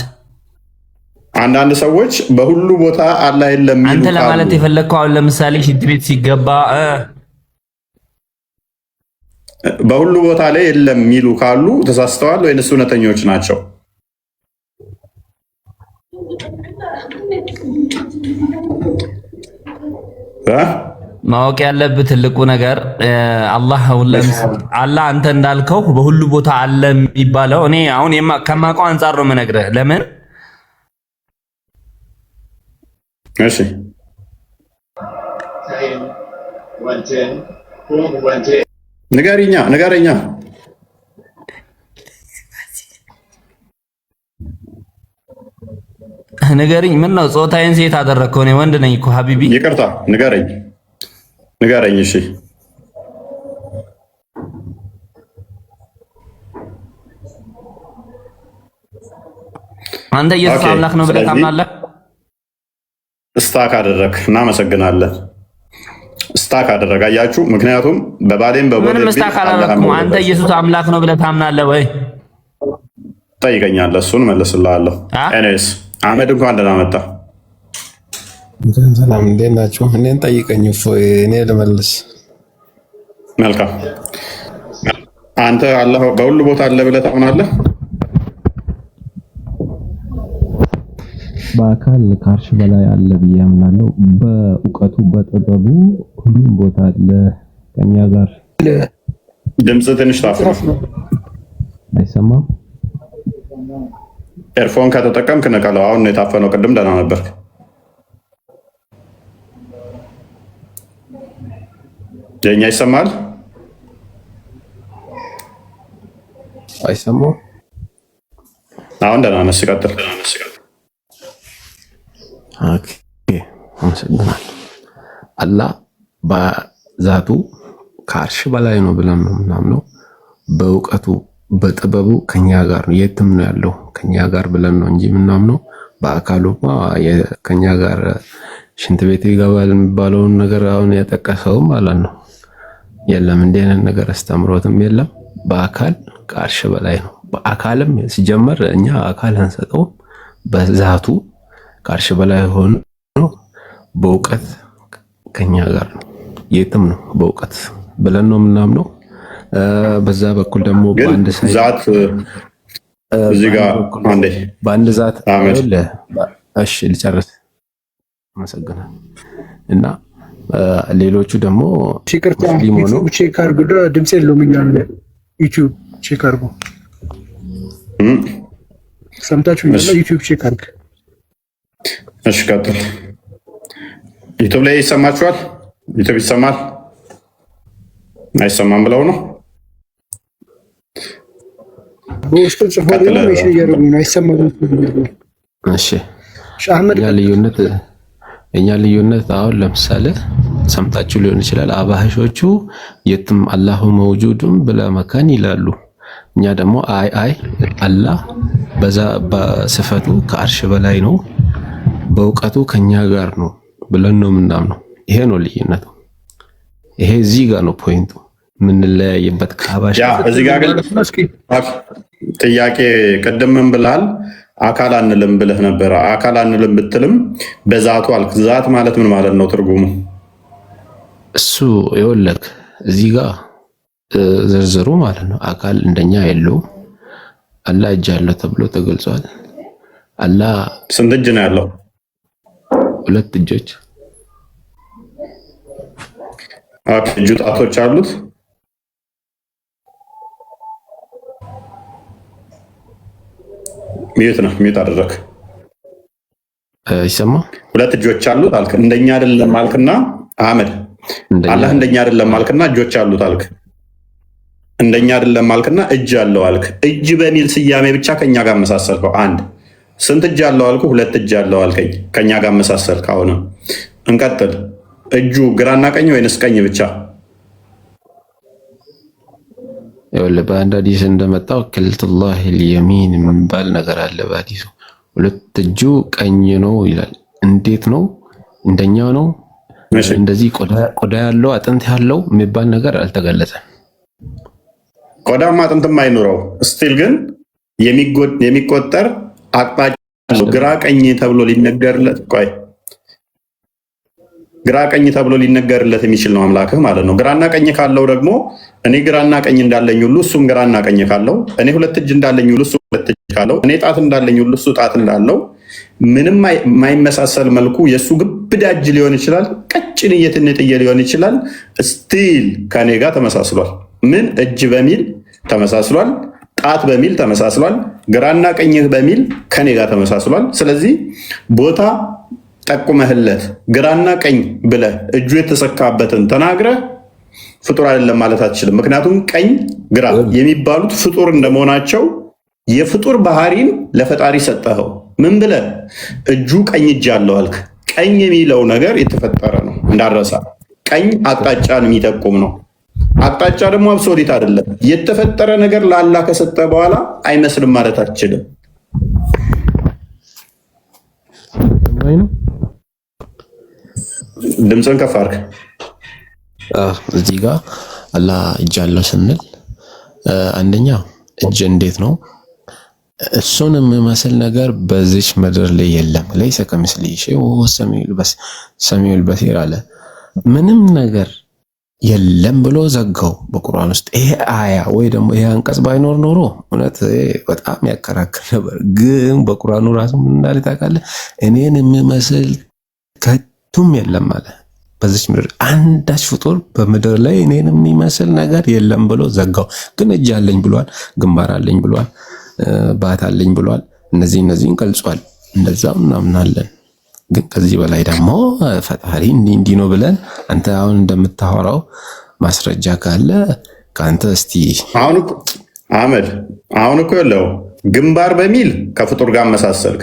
አንዳንድ ሰዎች በሁሉ ቦታ አላህ የለም የሚሉ አንተ ለማለት የፈለግከው አሁን ለምሳሌ ሽንት ቤት ሲገባ በሁሉ ቦታ ላይ የለም የሚሉ ካሉ ተሳስተዋል ወይንስ እውነተኞች ናቸው? ማወቅ ያለብህ ትልቁ ነገር አላህ አንተ እንዳልከው በሁሉ ቦታ አለ የሚባለው እኔ አሁን ከማውቀው አንጻር ነው የምነግርህ። ለምን? እሺ ንገረኛ ንገረኝ። ምን ነው ጾታዬን ሴት አደረግከው? እኔ ወንድ ነኝ እኮ ሀቢቢ። ይቅርታ ንገረኝ። እሺ አንተ ኢየሱስ አምላክ ነው ብለህ ታምናለህ? ስታክ አደረግ። እናመሰግናለን። ስታክ አደረግ። አያችሁ፣ ምክንያቱም በባሌም ምንም ስታክ አላደረኩም። አንተ ኢየሱስ አምላክ ነው ብለህ ታምናለህ ወይ? ጠይቀኛለህ፣ እሱን መልስልሃለሁ። ኤኒዌይስ አህመድ እንኳን ደህና መጣ። ሰላም፣ እንዴት ናችሁ? እኔን ጠይቀኝ፣ እኔ ልመልስ። መልካም። አንተ አላህ በሁሉ ቦታ አለ ብለህ ታምናለህ? በአካል ከአርሽ በላይ አለ ብዬ አምናለሁ። በእውቀቱ በጥበቡ ሁሉም ቦታ አለ ከኛ ጋር። ድምፅ ትንሽ ታፍነው አይሰማም? ኤርፎን ከተጠቀምክ ንቀለው። አሁን ነው የታፈነው። ቅድም ደህና ነበርክ። የኛ ይሰማል? አይሰማም? አሁን ደህና ነህ። ሲቀጥል አመሰግናለሁ። አላህ በዛቱ ከአርሽ በላይ ነው ብለን ነው ምናምነው። በእውቀቱ በጥበቡ ከኛ ጋር ነው፣ የትም ነው ያለው ከኛ ጋር ብለን ነው እንጂ ምናምነው። በአካሉማ ከኛ ጋር ሽንት ቤት ይገባል የሚባለውን ነገር አሁን ያጠቀሰው ማለት ነው የለም። እንዲህ አይነት ነገር አስተምሮትም የለም። በአካል ከአርሽ በላይ ነው። በአካልም ሲጀመር እኛ አካል አንሰጠውም። በዛቱ ከአርሽ በላይ ሆኖ በእውቀት ከኛ ጋር ነው፣ የትም ነው በእውቀት ብለን ነው የምናምነው። በዛ በኩል ደግሞ በአንድ ዛት እዚህ ጋር አንዴ በአንድ ዛት እሺ ልጨርስ። አመሰግናለሁ። እና ሌሎቹ ደግሞ ሙስሊም ሆኖ ቼክ አድርጉ። ድምጽ የለውም እያለ ዩቲዩብ ቼክ አድርጉ። ሰምታችሁ ዩቲዩብ ቼክ አድርግ። እሺ ቀጥል። ዩቱብ ላይ ይሰማችኋል? ዩቱብ ይሰማል? አይሰማም ብለው ነው በውስጡ ጽፎ ነው እየሸየሩ ነው አይሰማም። እሺ እኛ ልዩነት አሁን ለምሳሌ ሰምታችሁ ሊሆን ይችላል። አባህሾቹ የትም አላሁ መውጁዱን ብላ መካን ይላሉ። እኛ ደግሞ አይ አላህ በዛ በስፈቱ ከአርሽ በላይ ነው፣ በእውቀቱ ከኛ ጋር ነው ብለን ነው ምናምነው። ይሄ ነው ልዩነቱ። ይሄ እዚህ ጋር ነው ፖይንቱ የምንለያይበት። ከአባሽ እዚህ ጋር ግን ጥያቄ ቅድም ምን ብላል? አካል አንልም ብለህ ነበረ። አካል አንልም ብትልም በዛቱ አልክ። ዛት ማለት ምን ማለት ነው ትርጉሙ? እሱ ይወለክ እዚህ ጋር ዝርዝሩ ማለት ነው። አካል እንደኛ የለውም። አላህ እጅ አለው ተብሎ ተገልጿል። አላህ ስንት እጅ ነው ያለው? 2 እጆች። እጁ ጣቶች አሉት? ሚዩት ነው ሚዩት አደረክ። ይሰማ 2 እጆች አሉት አልክ። እንደኛ አይደለም አልክና አህመድ አላህ እንደኛ አይደለም አልክና እጆች አሉት አልክ። እንደኛ አይደለም አልክና እጅ አለው አልክ። እጅ በሚል ስያሜ ብቻ ከኛ ጋር መሳሰልከው። አንድ ስንት እጅ አለው አልኩ? 2 እጅ አለው አልከኝ። ከኛ ጋር መሳሰልክ። አሁንም እንቀጥል። እጁ ግራና ቀኝ ወይንስ ቀኝ ብቻ? ይኸውልህ በአንድ ሐዲስ እንደመጣው ክልቱላህ ልየሚን የሚባል ነገር አለ በሐዲሱ። 2 እጁ ቀኝ ነው ይላል። እንዴት ነው? እንደኛ ነው? እንደዚህ ቆዳ ያለው አጥንት ያለው የሚባል ነገር አልተገለጸም። ቆዳማ አጥንትም አይኖረው ስቲል ግን የሚቆጠር አቅጣጫ ግራ ቀኝ ተብሎ ሊነገርለት ግራ ቀኝ ተብሎ ሊነገርለት የሚችል ነው አምላክህ ማለት ነው። ግራና ቀኝ ካለው ደግሞ እኔ ግራና ቀኝ እንዳለኝ ሁሉ እሱም ግራና ቀኝ ካለው፣ እኔ 2 እጅ እንዳለኝ ሁሉ እሱ 2 እጅ ካለው፣ እኔ ጣት እንዳለኝ ሁሉ እሱ ጣት እንዳለው ምንም የማይመሳሰል መልኩ የእሱ ግብዳ እጅ ሊሆን ይችላል፣ ቀጭን እየትንጥዬ ሊሆን ይችላል። ስቲል ከኔ ጋር ተመሳስሏል። ምን እጅ በሚል ተመሳስሏል፣ ጣት በሚል ተመሳስሏል፣ ግራና ቀኝህ በሚል ከኔ ጋር ተመሳስሏል። ስለዚህ ቦታ ጠቁመህለት ግራና ቀኝ ብለህ እጁ የተሰካበትን ተናግረህ ፍጡር አይደለም ማለት አትችልም። ምክንያቱም ቀኝ ግራ የሚባሉት ፍጡር እንደመሆናቸው የፍጡር ባህሪን ለፈጣሪ ሰጠኸው። ምን ብለህ እጁ ቀኝ እጅ አለው አልክ። ቀኝ የሚለው ነገር የተፈጠረ ነው እንዳረሳ። ቀኝ አቅጣጫን የሚጠቁም ነው። አቅጣጫ ደግሞ አብሶሊት አይደለም። የተፈጠረ ነገር ለአላህ ከሰጠ በኋላ አይመስልም ማለት አትችልም። ድምፅን ከፍ አድርግ። እዚህ ጋር አላህ እጅ አለው ስንል አንደኛ እጅ እንዴት ነው? እሱን የሚመስል ነገር በዚች ምድር ላይ የለም። ለይሰ ከሚስሊሂ ሸይኡን ወሁወ ሰሚዑል በሲር አለ። ምንም ነገር የለም ብሎ ዘጋው በቁርአን ውስጥ። ይሄ አያ ወይ ደግሞ ይሄ አንቀጽ ባይኖር ኖሮ እውነት በጣም ያከራክር ነበር። ግን በቁርአኑ ራሱ ምን እንዳለ ታውቃለህ? እኔን የሚመስል ከቱም የለም አለ። በዚች ምድር አንዳች ፍጡር በምድር ላይ እኔን የሚመስል ነገር የለም ብሎ ዘጋው። ግን እጅ አለኝ ብሏል፣ ግንባር አለኝ ብሏል፣ ባት አለኝ ብሏል። እነዚህን ገልጿል። እንደዛም እናምናለን። ግን ከዚህ በላይ ደግሞ ፈጣሪ እንዲህ ነው ብለን አንተ አሁን እንደምታወራው ማስረጃ ካለ ከአንተ እስቲ አህመድ አሁን እኮ ያለው ግንባር በሚል ከፍጡር ጋር መሳሰልክ፣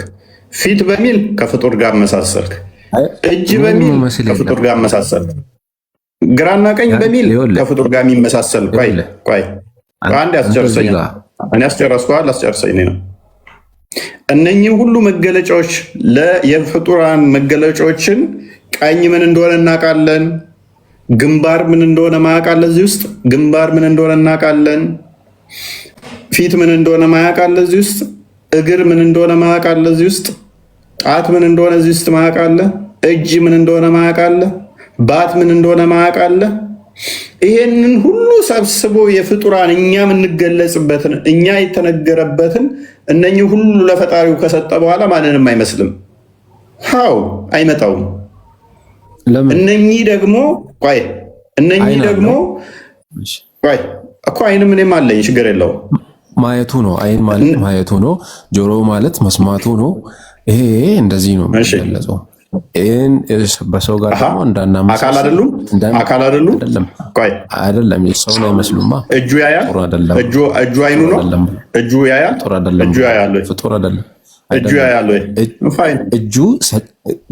ፊት በሚል ከፍጡር ጋር መሳሰልክ፣ እጅ በሚል ከፍጡር ጋር መሳሰልክ፣ ግራና ቀኝ በሚል ከፍጡር ጋር የሚመሳሰል ቆይ አንድ ያስጨርሰኝ። እኔ አስጨረስኩሃል፣ አስጨርሰኝ ነው። እነኚህ ሁሉ መገለጫዎች የፍጡራን መገለጫዎችን ቀኝ ምን እንደሆነ እናውቃለን። ግንባር ምን እንደሆነ ማያውቃለ እዚህ ውስጥ ግንባር ምን እንደሆነ እናውቃለን። ፊት ምን እንደሆነ ማያውቃለ እዚህ ውስጥ እግር ምን እንደሆነ ማያውቃለ እዚህ ውስጥ ጣት ምን እንደሆነ እዚህ ውስጥ ማያውቃለ። እጅ ምን እንደሆነ ማያውቃለ። ባት ምን እንደሆነ ማያውቃለ። ይሄንን ሁሉ ሰብስቦ የፍጡራን እኛ የምንገለጽበትን እኛ የተነገረበትን እነኚህ ሁሉ ለፈጣሪው ከሰጠ በኋላ ማንንም አይመስልም። ሃው አይመጣውም። እነኚህ ደግሞ እኮ አይንም እኔም አለኝ፣ ችግር የለውም። ማየቱ ነው። አይን ማለት ማየቱ ነው። ጆሮ ማለት መስማቱ ነው። ይሄ እንደዚህ ነው የሚገለጸው። ይህን በሰው ጋር ደግሞ አካል አይደሉም። አካል አይደሉም። አይደለም ሰው ነው አይመስሉማ። እጁ ያያል። እጁ አይኑ ነው። እጁ ያያል። እጁ ያያል። ፍጡር አይደለም። እጁ ያያል። እጁ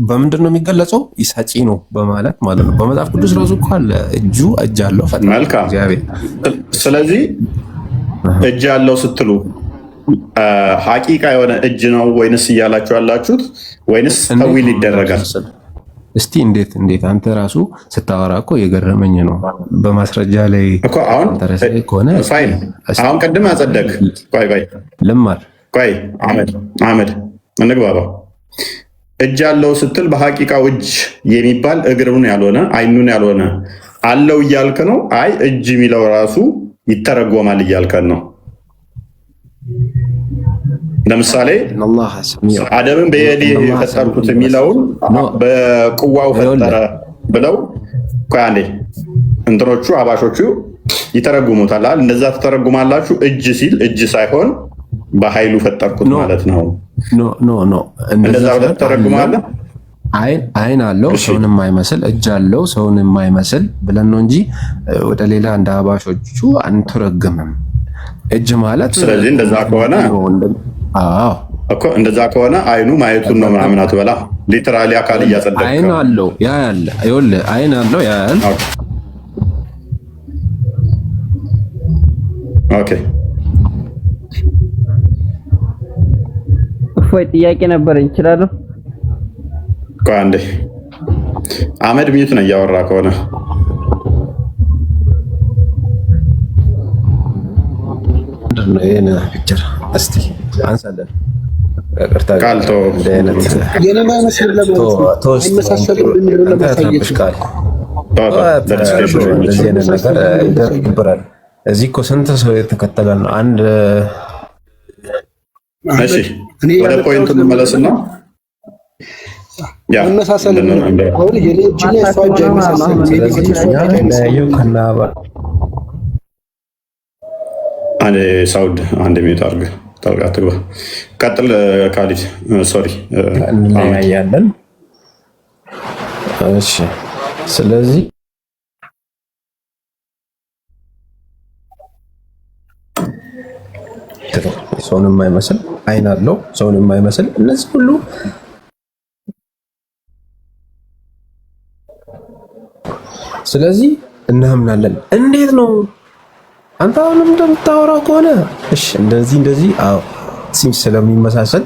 በምንድን ነው የሚገለጸው? ሰጪ ነው በማለት ማለት ነው። በመጽሐፍ ቅዱስ ራሱ እኮ አለ እጁ እጅ አለው ፈጣሪ እግዚአብሔር። ስለዚህ እጅ አለው ስትሉ ሐቂቃ የሆነ እጅ ነው ወይንስ እያላችሁ ያላችሁት ወይንስ ተዊል ይደረጋል? እስቲ እንዴት አንተ ራሱ ስታወራ እኮ የገረመኝ ነው። በማስረጃ ላይ እኮ አሁን ከሆነ አሁን ቅድም አጸደቅ። ቆይ ልማር ቆይ አህመድ እንግባባ። እጅ አለው ስትል በሐቂቃው እጅ የሚባል እግሩን ያልሆነ አይኑን ያልሆነ አለው እያልክ ነው? አይ እጅ የሚለው ራሱ ይተረጎማል እያልከን ነው? ለምሳሌ አደምን በየዴ የፈጠርኩት የሚለውን በቁዋው ፈጠረ ብለው አንዴ እንትኖቹ አባሾቹ ይተረጉሙታል። እንደዛ ተተረጉማላችሁ። እጅ ሲል እጅ ሳይሆን በኃይሉ ፈጠርኩት ማለት ነው። ኖ እንደዛ ብለህ ተተረጉማለህ። አይን አለው ሰውን የማይመስል እጅ አለው ሰውን የማይመስል ብለን ነው እንጂ ወደ ሌላ እንደ አባሾቹ አንተረግምም። እጅ ማለት ስለዚህ እንደዛ ከሆነ እኮ እንደዛ ከሆነ አይኑ ማየቱን ነው ምናምን አትበላ። ሊተራሊ አካል እያጸደቀ አይን አለው ያ ያለ ይኸውልህ፣ አይን አለው ያ ያለ ኦኬ። እፎይ ጥያቄ ነበረኝ እችላለሁ? ቆይ አንዴ አህመድ ሚዩት ነው እያወራ ከሆነ ነው ይሄን ፒክቸር እስቲ አንሳለን። ቃልቶ እዚህ እኮ ስንት ሰው የተከተለ ነው። አንድ ወደ ፖይንቱ እንመለስና ሳውድ አንድ ሚዩት አድርገህ ጠልቃ ትግባ። ቀጥል ካሊድ። ሶሪ እንለያያለን። እሺ ስለዚህ ሰውን የማይመስል አይን አለው ሰውን የማይመስል እነዚህ ሁሉ ስለዚህ እናምናለን። እንዴት ነው አንተ አሁንም እንደምታወራው ከሆነ እሺ እንደዚህ አዎ ስለሚመሳሰል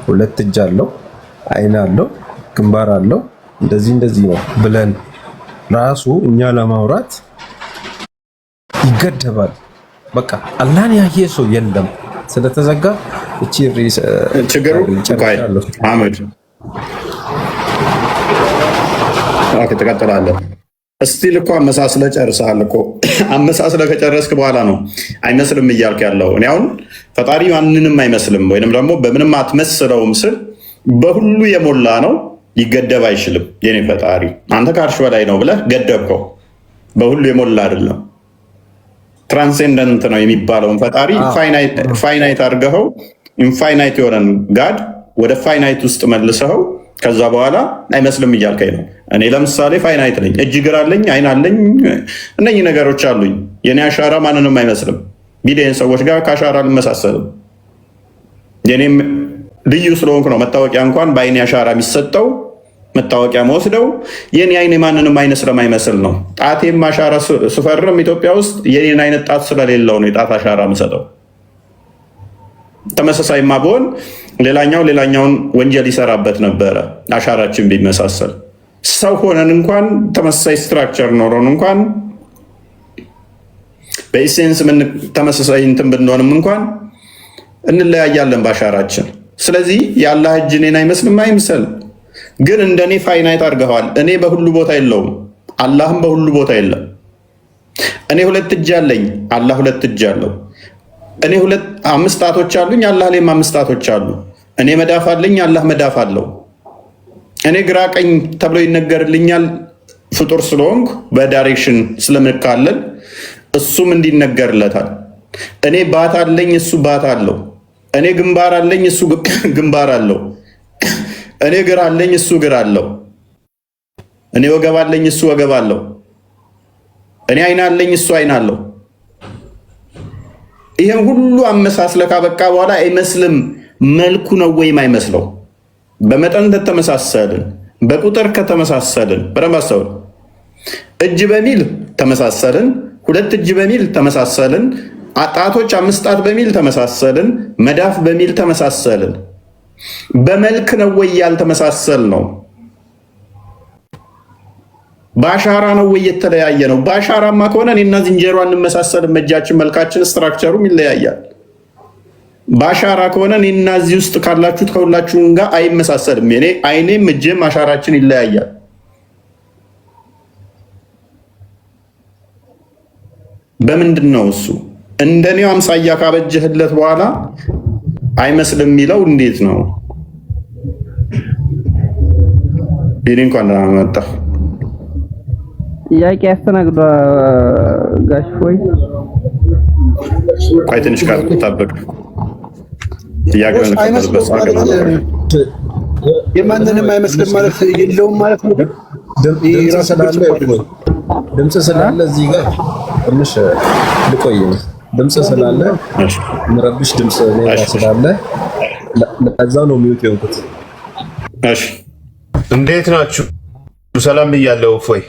ሁለት እጅ አለው አይን አለው ግንባር አለው እንደዚህ ነው ብለን ራሱ እኛ ለማውራት ይገደባል። በቃ አላህን ያየ ሰው የለም ስለተዘጋ እቺ ችግሩ አህመድ ትቀጥላለህ። እስቲል እኮ አመሳስለህ ጨርሰሃል እኮ። አመሳስለህ ከጨረስክ በኋላ ነው አይመስልም እያልክ ያለው። እኔ አሁን ፈጣሪ ማንንም አይመስልም ወይንም ደግሞ በምንም አትመስለውም ስል በሁሉ የሞላ ነው፣ ሊገደብ አይችልም የኔ ፈጣሪ። አንተ ከአርሽ በላይ ነው ብለህ ገደብከው። በሁሉ የሞላ አይደለም፣ ትራንሴንደንት ነው የሚባለውን ፈጣሪ ፋይናይት አድርገኸው ኢንፋይናይት የሆነን ጋድ ወደ ፋይናይት ውስጥ መልሰኸው ከዛ በኋላ አይመስልም እያልከኝ ነው። እኔ ለምሳሌ ፋይናይት ነኝ፣ እጅ እግር አለኝ፣ አይን አለኝ፣ እነኚህ ነገሮች አሉኝ። የኔ አሻራ ማንንም አይመስልም። ቢሊየን ሰዎች ጋር ከአሻራ አልመሳሰልም። የኔም ልዩ ስለሆንኩ ነው መታወቂያ እንኳን በአይኔ አሻራ የሚሰጠው መታወቂያ መወስደው የኔ አይኔ ማንንም አይነ ስለማይመስል ነው። ጣቴም አሻራ ስፈርም ኢትዮጵያ ውስጥ የኔን አይነት ጣት ስለሌለው ነው የጣት አሻራ የምሰጠው። ተመሳሳይማ ቢሆን ሌላኛውን ወንጀል ይሰራበት ነበረ። አሻራችን ቢመሳሰል ሰው ሆነን እንኳን ተመሳሳይ ስትራክቸር ኖሮን እንኳን በኢሴንስ ተመሳሳይ እንትን ብንሆንም እንኳን እንለያያለን በአሻራችን። ስለዚህ የአላህ እጅ እኔን አይመስልም አይምሰል፣ ግን እንደኔ ፋይናይት አድርገዋል። እኔ በሁሉ ቦታ የለውም፣ አላህም በሁሉ ቦታ የለም። እኔ ሁለት እጅ አለኝ፣ አላህ ሁለት እጅ አለው። እኔ አምስት ጣቶች አሉኝ፣ አላህ ላይም አምስት ጣቶች አሉ። እኔ መዳፍ አለኝ፣ አላህ መዳፍ አለው። እኔ ግራ ቀኝ ተብሎ ይነገርልኛል ፍጡር ስለሆንኩ በዳይሬክሽን ስለምካለል እሱም እንዲነገርለታል። እኔ ባት አለኝ፣ እሱ ባት አለው። እኔ ግንባር አለኝ፣ እሱ ግንባር አለው። እኔ እግር አለኝ እሱ እግር አለው። እኔ ወገብ አለኝ እሱ ወገብ አለው። እኔ አይን አለኝ እሱ አይን አለው። ይሄን ሁሉ አመሳስለ ካበቃ በኋላ አይመስልም መልኩ ነው ወይም አይመስለው? በመጠን ከተመሳሰልን፣ በቁጥር ከተመሳሰልን፣ በረማሰው እጅ በሚል ተመሳሰልን፣ 2 እጅ በሚል ተመሳሰልን፣ ጣቶች 5 ጣት በሚል ተመሳሰልን፣ መዳፍ በሚል ተመሳሰልን። በመልክ ነው ወይ ያልተመሳሰል ነው? በአሻራ ነው ወይ የተለያየ ነው? በአሻራማ ከሆነ እኔና ዝንጀሮ አንመሳሰልም። እጃችን፣ መልካችን፣ ስትራክቸሩም ይለያያል። በአሻራ ከሆነ እኔና እዚህ ውስጥ ካላችሁት ከሁላችሁም ጋር አይመሳሰልም። እኔ አይኔም እጄም አሻራችን ይለያያል። በምንድን ነው እሱ? እንደኔው አምሳያ ካበጀህለት በኋላ አይመስልም የሚለው እንዴት ነው? ይሄን እንኳን መጣ ጥያቄ ያስተናግዷ ጋሽ ወይ ቆይ ትንሽ ጋር ተጣበቅ ጥያቄውን የማንንም አይመስልም ማለት የለውም ማለት ነው። ድምጽ ስላለ እዚህ ጋር ትንሽ ልቆይ። ድምጽ ስላለ ምረብሽ ድምጽ ሌላ ስላለ ለዛ ነው ሚውት የሆንኩት። እሺ እንዴት ናችሁ? ሰላም ብያለሁ። እፎይ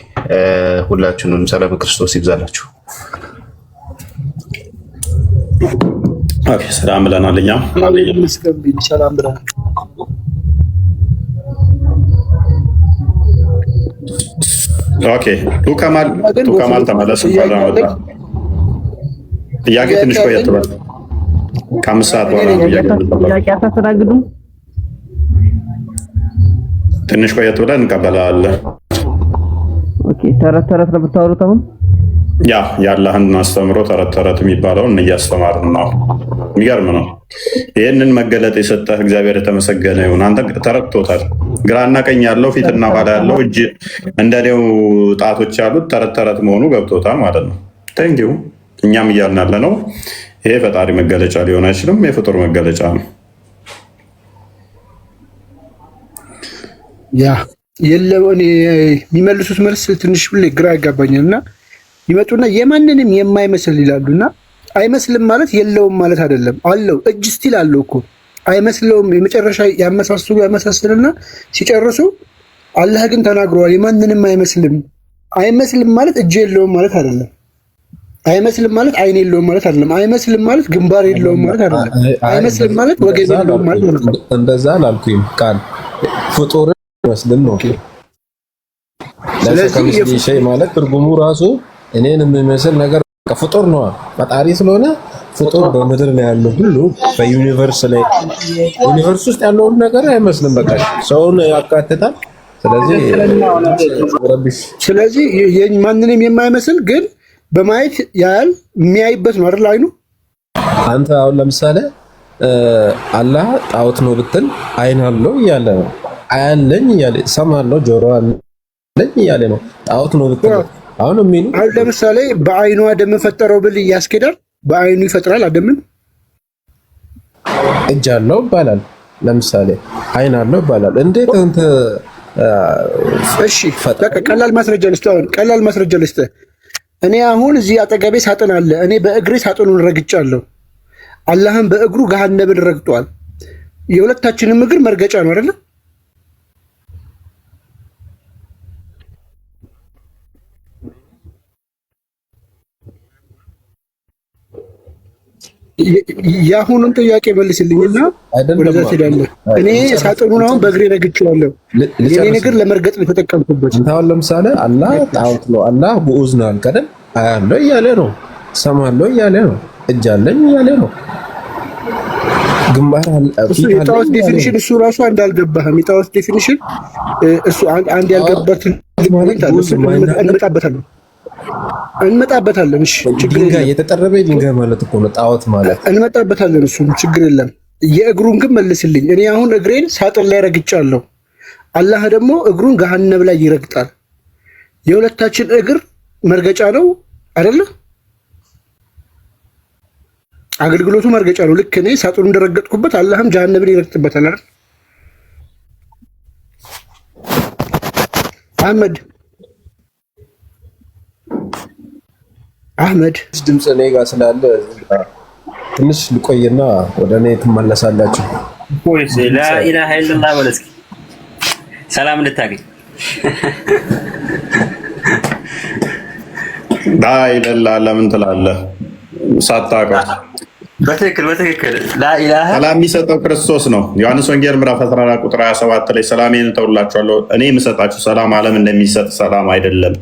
ሁላችሁንም ሰላም ክርስቶስ ይብዛላችሁ። ኦኬ ሰላም ብለናል። እኛም ሰላም ብለናል። ኦኬ ቱ ከማል ተመለስ። ጥያቄ ትንሽ ቆየት በል። ከአምስት ሰዓት በኋላ ጥያቄ አታስተናግዱም? ትንሽ ቆየት ብለን እንቀበላለን። ኦኬ ተረት ተረት ነው የምታወሩት አሁን? ያ የአላህን አስተምሮ ተረት ተረት የሚባለውን እያስተማርን ነው። የሚገርም ነው። ይህንን መገለጥ የሰጠህ እግዚአብሔር የተመሰገነ ይሁን። አንተ ተረድቶታል። ግራና ቀኝ ያለው ፊትና ኋላ ያለው እጅ እንደኔው ጣቶች ያሉት ተረት ተረት መሆኑ ገብቶታል ማለት ነው። ቴንኪው። እኛም እያልን ያለ ነው ይሄ ፈጣሪ መገለጫ ሊሆን አይችልም፣ የፍጡር መገለጫ ነው። ያ የለው እኔ የሚመልሱት መልስ ትንሽ ብለ ግራ ያጋባኛል እና ይመጡና የማንንም የማይመስል ይላሉና አይመስልም ማለት የለውም ማለት አይደለም። አለው እጅ ስቲል አለው እኮ አይመስለውም። የመጨረሻ ያመሳስሉና ሲጨርሱ አላህ ግን ተናግሯል የማንንም አይመስልም። አይመስልም ማለት እጅ የለውም ማለት አይደለም። አይመስልም ማለት አይን የለውም ማለት አይደለም። አይመስልም ማለት ግንባር የለውም ማለት አይደለም። አይመስልም ማለት ወገብ የለውም ማለት አይደለም። እንደዛ አላልኩኝ። ቃል ፍጡር መስልን ነው። ስለዚህ ሸይ ማለት ትርጉሙ ራሱ እኔን የሚመስል ነገር ፍጡር ነው። ፈጣሪ ስለሆነ ፍጡር በምድር ላይ ያለው ሁሉ በዩኒቨርስ ላይ ዩኒቨርስ ውስጥ ያለውን ነገር አይመስልም። በቃ ሰውን ያካትታል። ስለዚህ ማንንም የማይመስል ግን በማየት ያያል የሚያይበት ነው አይደል? አይኑ አንተ አሁን ለምሳሌ አላህ ጣዖት ነው ብትል አይን አለው እያለ ነው። አያለኝ እያለ ሰማለው ጆሮ አለኝ እያለ ነው። ጣዖት ነው ብትል አሁን ለምሳሌ በአይኑ አደም ፈጠረው ብል ያስኬዳል። በአይኑ ይፈጥራል አደምን። እጅ አለው ይባላል። ለምሳሌ አይን አለው ይባላል። እንዴት አንተ እሺ በቃ ቀላል ማስረጃ ልስጥህ። አሁን ቀላል ማስረጃ ልስጥህ። እኔ አሁን እዚህ አጠገቤ ሳጥን አለ። እኔ በእግሬ ሳጥኑን ረግጫለሁ። አላህም በእግሩ ገሃነብን ረግጧል። የሁለታችንም እግር መርገጫ ነው አይደል? የአሁኑን ጥያቄ መልስልኝና ወደዛ ትሄዳለህ። እኔ ሳጥኑን አሁን በእግሬ ረግጬዋለሁ። የኔን እግር ለመርገጥ ነው የተጠቀምኩበት። አሁን ለምሳሌ አላህ ጣዖት ነው። አላህ በኡዝ ነው አልከደም። አያለው እያለ ነው። ሰማለው እያለ ነው። እጅ አለኝ እያለ ነው። ግንባር እሱ የጣዖት ዴፊኒሽን እሱ ራሱ አንድ አልገባህም። የጣዖት ዴፊኒሽን እሱ አንድ ያልገባት ማለት አለ። እንመጣበታለን። እሺ ችግር የለም። የተጠረበ ድንጋይ ማለት እኮ ነው ጣዖት ማለት። እንመጣበታለን። እሱ ችግር የለም። የእግሩን ግን መልስልኝ። እኔ አሁን እግሬን ሳጥን ላይ ረግጫለሁ። አላህ ደግሞ እግሩን ገሃነብ ላይ ይረግጣል። የሁለታችን እግር መርገጫ ነው አይደለ? አገልግሎቱ መርገጫ ነው። ልክ እኔ ሳጥኑ እንደረገጥኩበት አላህም ጀሃነብን ይረግጥበታል አይደል? አህመድ ድምፅ እኔ ጋር ስላለ ትንሽ ልቆይና ወደ እኔ ትመለሳላችሁ። ወይስ ላኢላሃ ኢላላህ ወለስኪ ሰላም እንድታገኝ ላኢላሃ ለምን ትላለህ? ሳታውቀው በትክክል ላኢላሃ ሰላም የሚሰጠው ክርስቶስ ነው። ዮሐንስ ወንጌል ምዕራፍ 14 ቁጥር 27 ላይ ሰላሜን እተውላችኋለሁ፣ እኔ የምሰጣችሁ ሰላም ዓለም እንደሚሰጥ ሰላም አይደለም።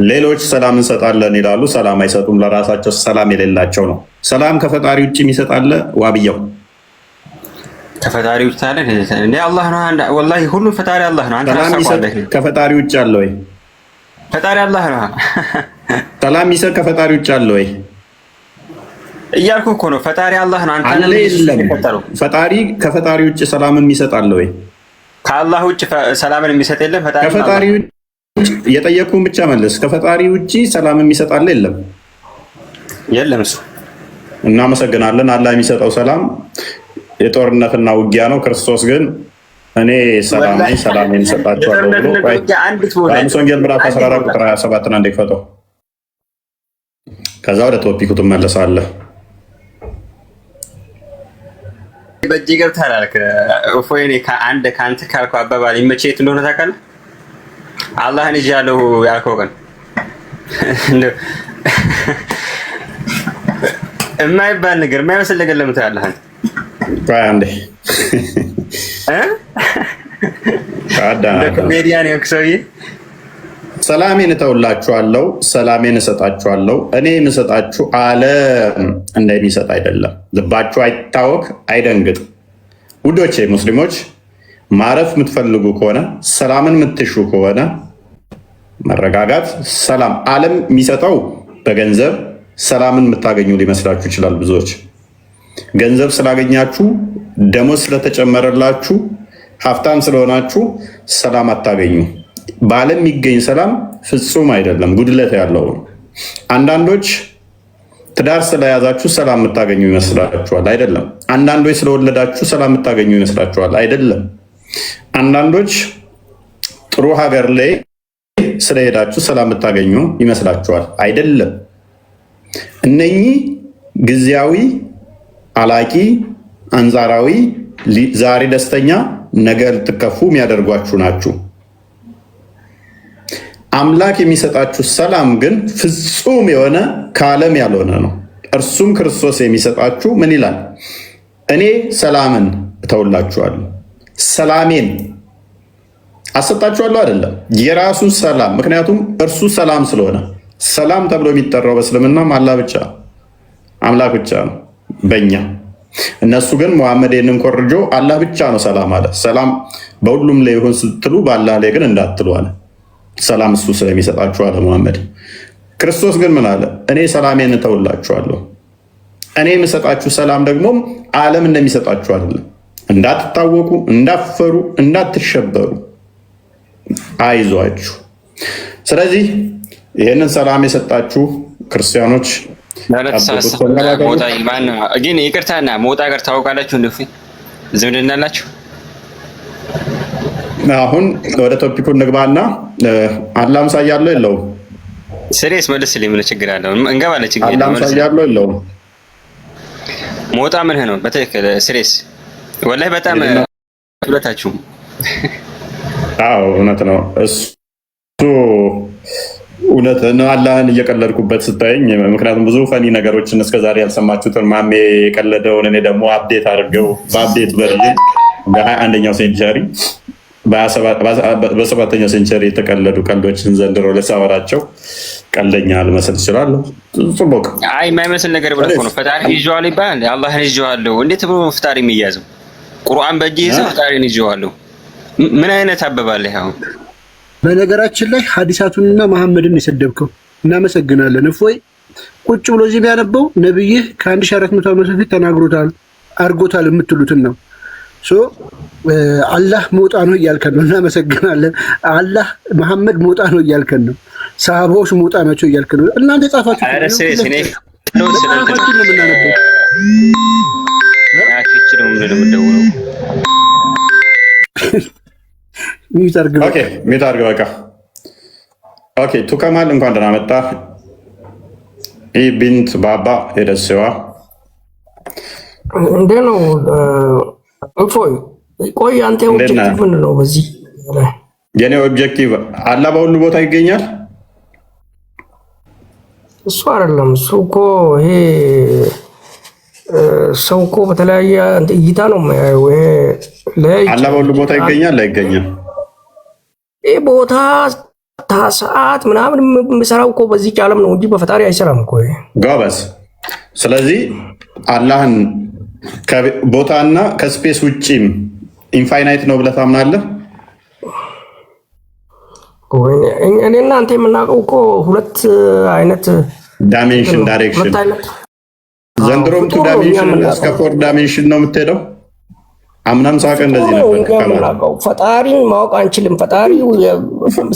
ሌሎች ሰላም እንሰጣለን ይላሉ፣ ሰላም አይሰጡም። ለራሳቸው ሰላም የሌላቸው ነው። ሰላም ከፈጣሪ ውጭ የሚሰጣለ ዋብያው ከፈጣሪ ውጭ ታለ እንዴ? አላህ ነው አንድ። ወላሂ ሁሉም ፈጣሪ አላህ ነው። አንተ ታሳውቃለህ። ከፈጣሪ ውጭ አለ ወይ? ፈጣሪ አላህ ነው። ሰላም የሚሰጥ ከፈጣሪ ውጭ አለ ወይ እያልኩ እኮ ነው። ፈጣሪ አላህ ነው። አንተ አለ የለም። ፈጣሪ ከፈጣሪ ውጭ ሰላምን የሚሰጥ አለ ወይ? ከአላህ ውጭ ሰላምን የሚሰጥ የለም። ፈጣሪ ከፈጣሪ ውጭ የጠየቁን ብቻ መልስ። ከፈጣሪ ውጭ ሰላምን የሚሰጥ አለ የለም? የለም። እሱ እናመሰግናለን። አላህ የሚሰጠው ሰላም የጦርነትና ውጊያ ነው። ክርስቶስ ግን እኔ ሰላም ነኝ፣ ሰላሜን እሰጣችኋለሁ ብሎ ዮሐንስ ወንጌል ምዕራፍ 14 ቁጥር 27 አንዴ ክፈተው፣ ከዛ ወደ ቶፒኩ ትመለሳለህ። በእጅ ገብተሃል አልክ። እፎይ እኔ ከአንተ ካልኩ አባባል ይመችህ የት እንደሆነ ታውቃለህ? አላህን ይዣለሁ ያልከው ቀን የማይባል ነገር የማይመስል ነገር ለምን ትላለህ አንተ? አንዴ ኮሜዲያን የሆንክ ሰውዬ ሰላሜን እተውላችኋለሁ፣ ሰላሜን እሰጣችኋለሁ። እኔ የምሰጣችሁ ዓለም እንደሚሰጥ አይደለም። ልባችሁ አይታወክ፣ አይደንግጥ። ውዶቼ ሙስሊሞች ማረፍ የምትፈልጉ ከሆነ ሰላምን የምትሹ ከሆነ መረጋጋት፣ ሰላም ዓለም የሚሰጠው በገንዘብ ሰላምን የምታገኙ ሊመስላችሁ ይችላል። ብዙዎች ገንዘብ ስላገኛችሁ፣ ደሞዝ ስለተጨመረላችሁ፣ ሀብታም ስለሆናችሁ ሰላም አታገኙ። በዓለም የሚገኝ ሰላም ፍጹም አይደለም፣ ጉድለት ያለው ነው። አንዳንዶች ትዳር ስለያዛችሁ ሰላም የምታገኙ ይመስላችኋል፣ አይደለም። አንዳንዶች ስለወለዳችሁ ሰላም የምታገኙ ይመስላችኋል፣ አይደለም። አንዳንዶች ጥሩ ሀገር ላይ ስለሄዳችሁ ሰላም የምታገኙ ይመስላችኋል፣ አይደለም። እነኚህ ጊዜያዊ፣ አላቂ፣ አንጻራዊ፣ ዛሬ ደስተኛ ነገ ልትከፉ የሚያደርጓችሁ ናችሁ። አምላክ የሚሰጣችሁ ሰላም ግን ፍጹም የሆነ ከዓለም ያልሆነ ነው። እርሱም ክርስቶስ የሚሰጣችሁ ምን ይላል? እኔ ሰላምን እተውላችኋለሁ፣ ሰላሜን አሰጣችኋለሁ አይደለም፣ የራሱ ሰላም። ምክንያቱም እርሱ ሰላም ስለሆነ ሰላም ተብሎ የሚጠራው በእስልምናም አላህ ብቻ አምላክ ብቻ ነው። በእኛ እነሱ ግን መሐመድ ይህንን ኮርጆ አላህ ብቻ ነው ሰላም አለ። ሰላም በሁሉም ላይ ይሁን ስትሉ በአላህ ላይ ግን እንዳትሉ አለ። ሰላም እሱ ስለሚሰጣችሁ አለ መሐመድ። ክርስቶስ ግን ምን አለ? እኔ ሰላሜን እተውላችኋለሁ። እኔ የምሰጣችሁ ሰላም ደግሞ ዓለም እንደሚሰጣችሁ አይደለም። እንዳትታወቁ፣ እንዳትፈሩ፣ እንዳትሸበሩ አይዟችሁ። ስለዚህ ይህንን ሰላም የሰጣችሁ ክርስቲያኖች ግን ይቅርታና ሞጣ ጋር ታወቃላችሁ? እንደ ዝምድና አላችሁ? አሁን ወደ ቶፒኩ እንግባና አላህ አምሳያ ያለው የለውም? ስሬስ መልስልኝ። ምን ችግር አለው? እንገባለን። ችግር አላህ አምሳያ ያለው የለውም? ሞጣ ምን ነው? በትክክል ስሬስ ወላሂ በጣም ሁለታችሁም። አዎ እውነት ነው እሱ እውነት ነው። አላህን እየቀለድኩበት ስታየኝ፣ ምክንያቱም ብዙ ፈኒ ነገሮችን እስከዛሬ ያልሰማችሁትን ማሜ የቀለደውን እኔ ደግሞ አፕዴት አድርገው በአፕዴት ቨርዥን በ21ኛው ሴንቸሪ በ7ኛው ሴንቸሪ የተቀለዱ ቀልዶችን ዘንድሮ ለሳወራቸው ቀልደኛ ልመስል እችላለሁ። ጽቡቅ አይ የማይመስል ነገር ብለህ እኮ ነው። ፈጣሪ ይዤዋለሁ ይባላል። አላህን ይዤዋለሁ እንዴት ብሎ ፈጣሪ የሚያዘው? ቁርአን በእጅ ይዘህ ፈጣሪን ይዤዋለሁ ምን አይነት አበባለህ? አሁን በነገራችን ላይ ሐዲሳቱንና መሐመድን የሰደብከው እናመሰግናለን። እፎይ ቁጭ ብሎ እዚህ የሚያነበው ነብይህ ከ1400 ዓመት በፊት ተናግሮታል አድርጎታል የምትሉትን ነው። አላህ ሞጣ ነው እያልከን ነው። እናመሰግናለን። አላህ መሐመድ ሞጣ ነው እያልከን ነው። ሰሃባዎች ሞጣ ናቸው እያልከን ነው። እናንተ ጻፋችሁ ሚት አድርገው በቃ ኦኬ ቱከማል እንኳን ደህና መጣ። ይህ ቢንት ባባ የደሴዋ እንዴ ነው እፎይ? ቆይ አንተ ኦብጀክቲቭ ምን ነው? በዚህ የኔ ኦብጀክቲቭ አላህ በሁሉ ቦታ ይገኛል። እሱ አይደለም። እሱ እኮ ይሄ ሰው እኮ በተለያየ እይታ ነው የሚያየው። ይሄ አላህ በሁሉ ቦታ ይገኛል አይገኝም? ይሄ ቦታ ሰዓት ምናምን የሚሰራው እኮ በዚህ ዓለም ነው እንጂ በፈጣሪ አይሰራም እኮ ጎበዝ። ስለዚህ አላህን ከቦታና ከስፔስ ውጪም ኢንፋይናይት ነው ብለህ ታምናለህ? እኔና አንተ የምናውቀው እኮ ሁለት አይነት ዳይሜንሽን ዳይሬክሽን። ዘንድሮም ቱ ዳይሜንሽን እስከ ፎር ዳይሜንሽን ነው የምትሄደው። አምናም ሳቀ እንደዚህ ነበር። ፈጣሪን ማወቅ አንችልም። ፈጣሪ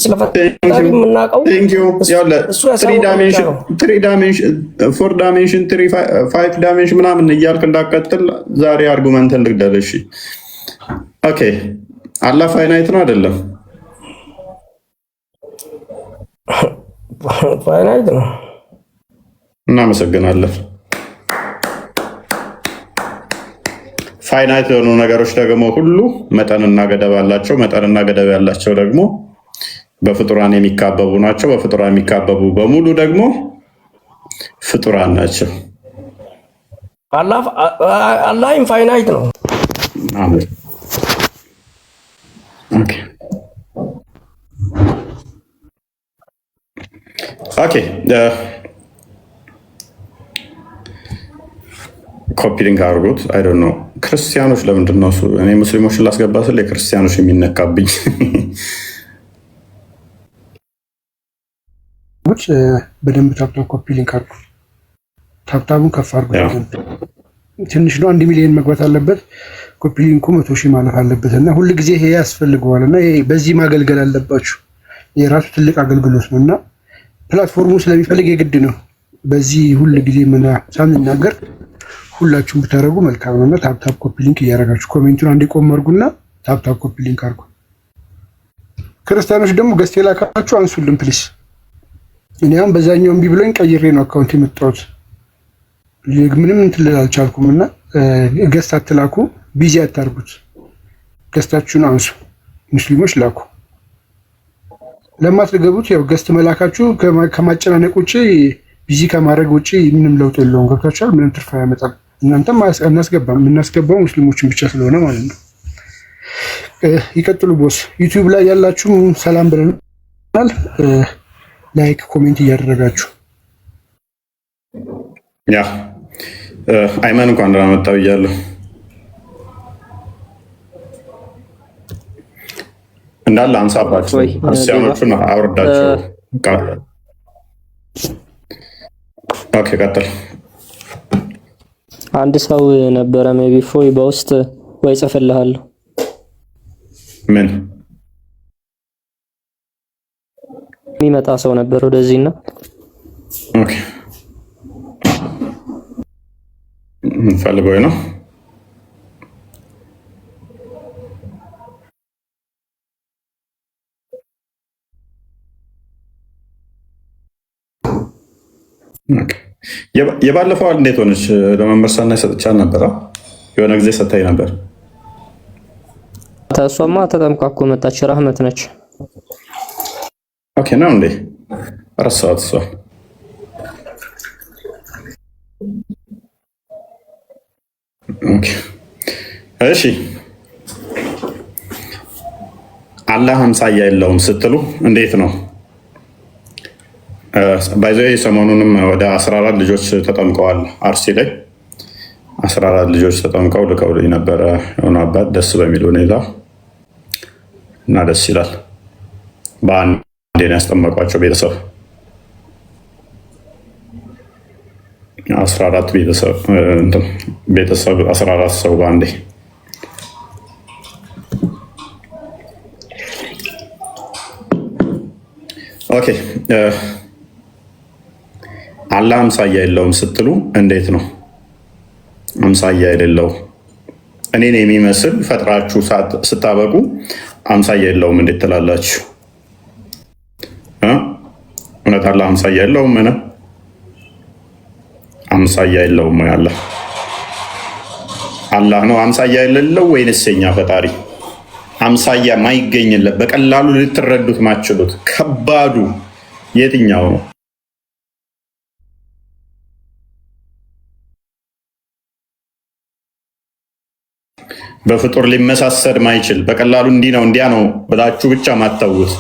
ስለ ፈጣሪ የምናውቀው ትሪ ዳይሜንሽን፣ ፎር ዳይሜንሽን፣ ፋይቭ ዳይሜንሽን ምናምን እያልክ እንዳትቀጥል ዛሬ አርጉመንትን ልግደል። እሺ ኦኬ። አላህ ፋይናይት ነው አይደለም? ፋይናይት ነው። እናመሰግናለን። ፋይናይት የሆኑ ነገሮች ደግሞ ሁሉ መጠንና ገደብ አላቸው። መጠንና ገደብ ያላቸው ደግሞ በፍጡራን የሚካበቡ ናቸው። በፍጡራን የሚካበቡ በሙሉ ደግሞ ፍጡራን ናቸው። አላህ ኢንፋይናይት ነው። ኦኬ ኮፒ ሊንክ አድርጉት። አይ ዶንት ኖ ክርስቲያኖች ለምንድን ነው እኔ ሙስሊሞችን ላስገባ ስል የክርስቲያኖች የሚነካብኝ? በደንብ ታብታብ ኮፒ ሊንክ አድርጉ። ታብታቡን ከፍ አድርጉ። ትንሽ ነው፣ 1 ሚሊዮን መግባት አለበት። ኮፒ ሊንኩ 100,000 ማለፍ አለበት እና ሁል ጊዜ ይሄ ያስፈልገዋል እና በዚህ ማገልገል አለባችሁ። የራሱ ትልቅ አገልግሎት ነው እና ፕላትፎርሙ ስለሚፈልግ የግድ ነው። በዚህ ሁል ጊዜ ሳንናገር ሁላችሁም ብታደርጉ መልካም ነው እና ታፕታፕ ኮፒ ሊንክ እያደረጋችሁ ኮሜንቱን አንዴ ቆም አድርጉና ታፕታፕ ኮፒ ሊንክ አድርጉ። ክርስቲያኖች ደግሞ ገስት የላካችሁ አንሱልን ፕሊስ። እኔ አሁን በዛኛው እምቢ ብሎኝ ቀይሬ ነው አካውንት የመጣሁት። ምንም እንትን ልል አልቻልኩም እና ገስት አትላኩ፣ ቢዚ አታርጉት። ገስታችሁን አንሱ፣ ሙስሊሞች ላኩ። ለማትገቡት ያው ገስት መላካችሁ ከማጨናነቅ ውጭ ቢዚ ከማድረግ ውጭ ምንም ለውጥ የለውም። ገብታችኋል? ምንም ትርፍ አያመጣም። እናንተም እናስገባም፣ የምናስገባው ሙስሊሞችን ብቻ ስለሆነ ማለት ነው። ይቀጥሉ ቦስ። ዩቲዩብ ላይ ያላችሁ ሰላም ብለናል። ላይክ ኮሜንት እያደረጋችሁ ያ አይመን እንኳን ደህና መጣ ብያለሁ። እንዳለ አንሳባችሁ ክርስቲያኖቹን አውርዳችሁ ኦኬ ቀጥል። አንድ ሰው ነበረ ሜቢ ፎይ በውስጥ ወይ ጽፍልሃለሁ። ምን የሚመጣ ሰው ነበር ወደዚህና ኦኬ ፈልጎኝ ነው። የባለፈው እንዴት ሆነች? ለመመርሳና ሰጥቻል ነበር። የሆነ ጊዜ ሰታይ ነበር። ተሷማ ተጠምቃ እኮ መጣች። ረህመት ነች። ኦኬ ነው እንዴ? ረሳት እሷ። ኦኬ እሺ። አላህ አምሳያ የለውም ስትሉ እንዴት ነው? ባይዘ ሰሞኑንም ወደ 14 ልጆች ተጠምቀዋል። አርሲ ላይ 14 ልጆች ተጠምቀው ልከውልኝ ነበረ የሆነ አባት ደስ በሚል ሁኔታ እና ደስ ይላል። በአንዴ ነው ያስጠመቋቸው ቤተሰብ 14 ቤተሰብ 14 ሰው በአንዴ። ኦኬ አላህ አምሳያ የለውም ስትሉ እንዴት ነው? አምሳያ የሌለው እኔን የሚመስል ፈጥራችሁ ስታበቁ አምሳያ የለውም እንዴት ትላላችሁ? እውነት አላህ አምሳያ የለውም? ምን አምሳያ የለውም? አላህ ነው አምሳያ የሌለው ወይንስ የኛ ፈጣሪ? አምሳያ ማይገኝለት በቀላሉ ልትረዱት ማችሉት ከባዱ የትኛው ነው? በፍጡር ሊመሳሰል ማይችል በቀላሉ እንዲህ ነው እንዲያ ነው ብላችሁ ብቻ ማታውት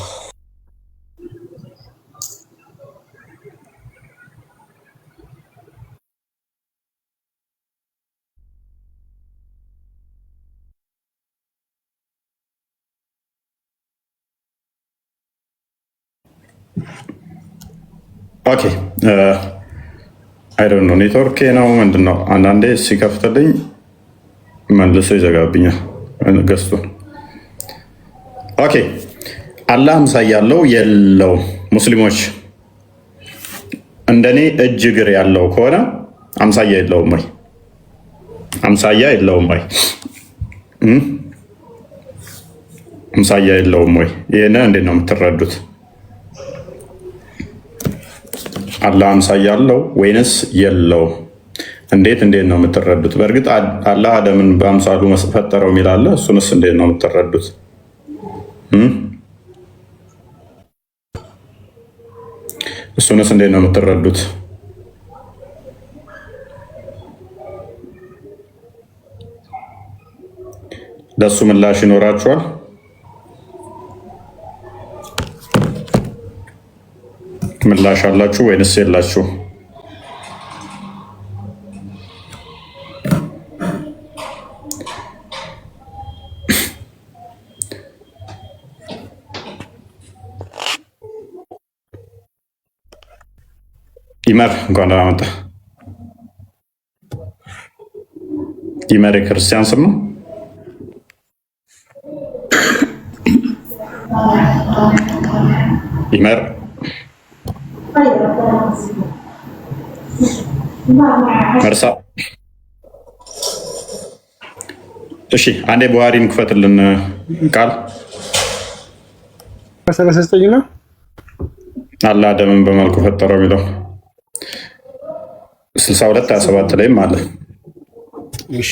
ኦኬ አይ ዶንት ኖ ኔትወርክ ነው ምንድን ነው? አንዳንዴ ሲከፍትልኝ መልሶ ይዘጋብኛል ገዝቱን። ኦኬ አላህ አምሳያ ያለው የለው? ሙስሊሞች እንደኔ እጅ እግር ያለው ከሆነ አምሳያ የለውም ወይ? አምሳያ የለውም ወይ? አምሳያ የለውም ወይ? ይሄን እንዴት ነው የምትረዱት? አላህ አምሳያ ያለው ወይንስ የለው? እንዴት ነው የምትረዱት? በእርግጥ አላህ አደምን በአምሳሉ ፈጠረው የሚላለ እሱንስ እንዴት ነው የምትረዱት? እሱንስ እንዴት ነው የምትረዱት? ለእሱ ምላሽ ይኖራችኋል? ምላሽ አላችሁ ወይንስ የላችሁ? ይመር እንኳን ደህና መጣህ። ይመር የክርስቲያን ስም ነው። ይመር መርሳ። እሺ አንዴ ቡሃሪን ክፈትልን ቃል 39 ነው። አላህ አደምን በመልኩ ፈጠረው የሚለው 62:27 ላይም አለ። እሺ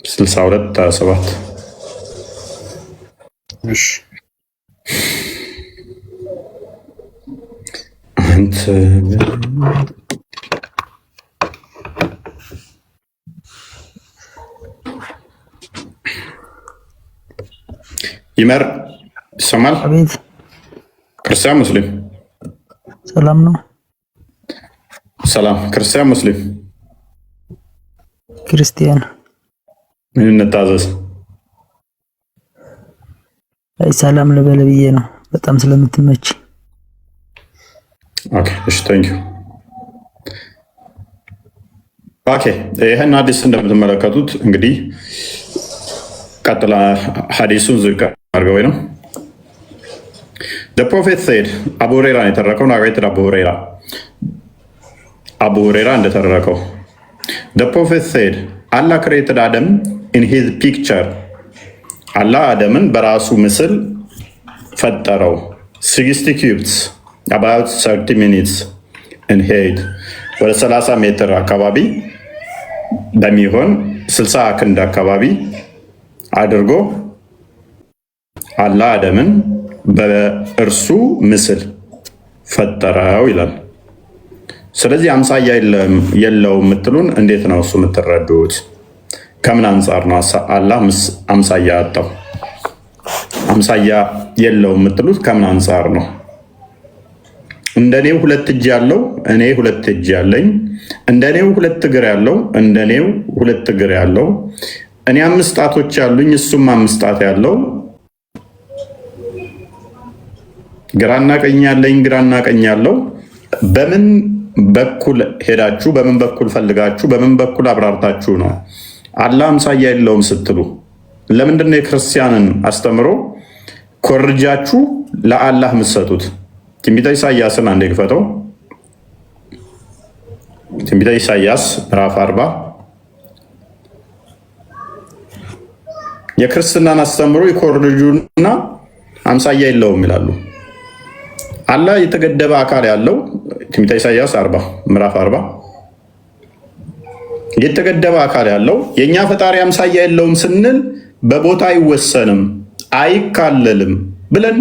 62:27 እሺ አንተ ይመር ይሰማል? አቤት። ክርስቲያን ሙስሊም? ሰላም ነው። ሰላም። ክርስቲያን ሙስሊም? ክርስቲያን። ምን እንታዘዝ? አይ ሰላም ልበል ብዬ ነው በጣም ስለምትመች። ኦኬ እሺ ታንክ ዩ። ኦኬ ይሄን ሐዲስ እንደምትመለከቱት እንግዲህ ቀጥላ ሐዲሱን ዝቅ አድርገው ነው The prophet said አቡ ሁረይራ የተረከው narrated አቡ ሁረይራ እንደተረከው The prophet said Allah created Adam in his picture አላህ አደምን በራሱ ምስል ፈጠረው 60 cubits about 30 minutes in height ወደ 30 ሜትር አካባቢ በሚሆን 60 ክንድ አካባቢ አድርጎ አላህ አደምን በእርሱ ምስል ፈጠረው ይላል። ስለዚህ አምሳያ የለውም የምትሉን እንዴት ነው እሱ የምትረዱት? ከምን አንጻር ነው አላህ አምሳያ አጣው? አምሳያ የለውም የምትሉት ከምን አንጻር ነው? እንደኔው ሁለት እጅ ያለው እኔ ሁለት እጅ ያለኝ፣ እንደኔው ሁለት እግር ያለው እንደኔው ሁለት እግር ያለው፣ እኔ 5 ጣቶች ያሉኝ እሱም 5 ጣት ያለው፣ ግራና ቀኝ ያለኝ ግራና ቀኝ ያለው፣ በምን በኩል ሄዳችሁ በምን በኩል ፈልጋችሁ በምን በኩል አብራርታችሁ ነው አላህ አምሳያ የለውም ስትሉ? ለምንድነው የክርስቲያንን አስተምሮ ኮርጃችሁ ለአላህ የምትሰጡት? ትንቢተ ኢሳይያስን አንዴ ግፈተው። ትንቢተ ኢሳይያስ ምዕራፍ 40 የክርስትናን አስተምሮ ይኮርጁና አምሳያ የለውም ይላሉ። አላህ የተገደበ አካል ያለው ትንቢተ ኢሳይያስ 40 ምዕራፍ 40 የተገደበ አካል ያለው የኛ ፈጣሪ አምሳያ የለውም ስንል በቦታ አይወሰንም አይካለልም ብለን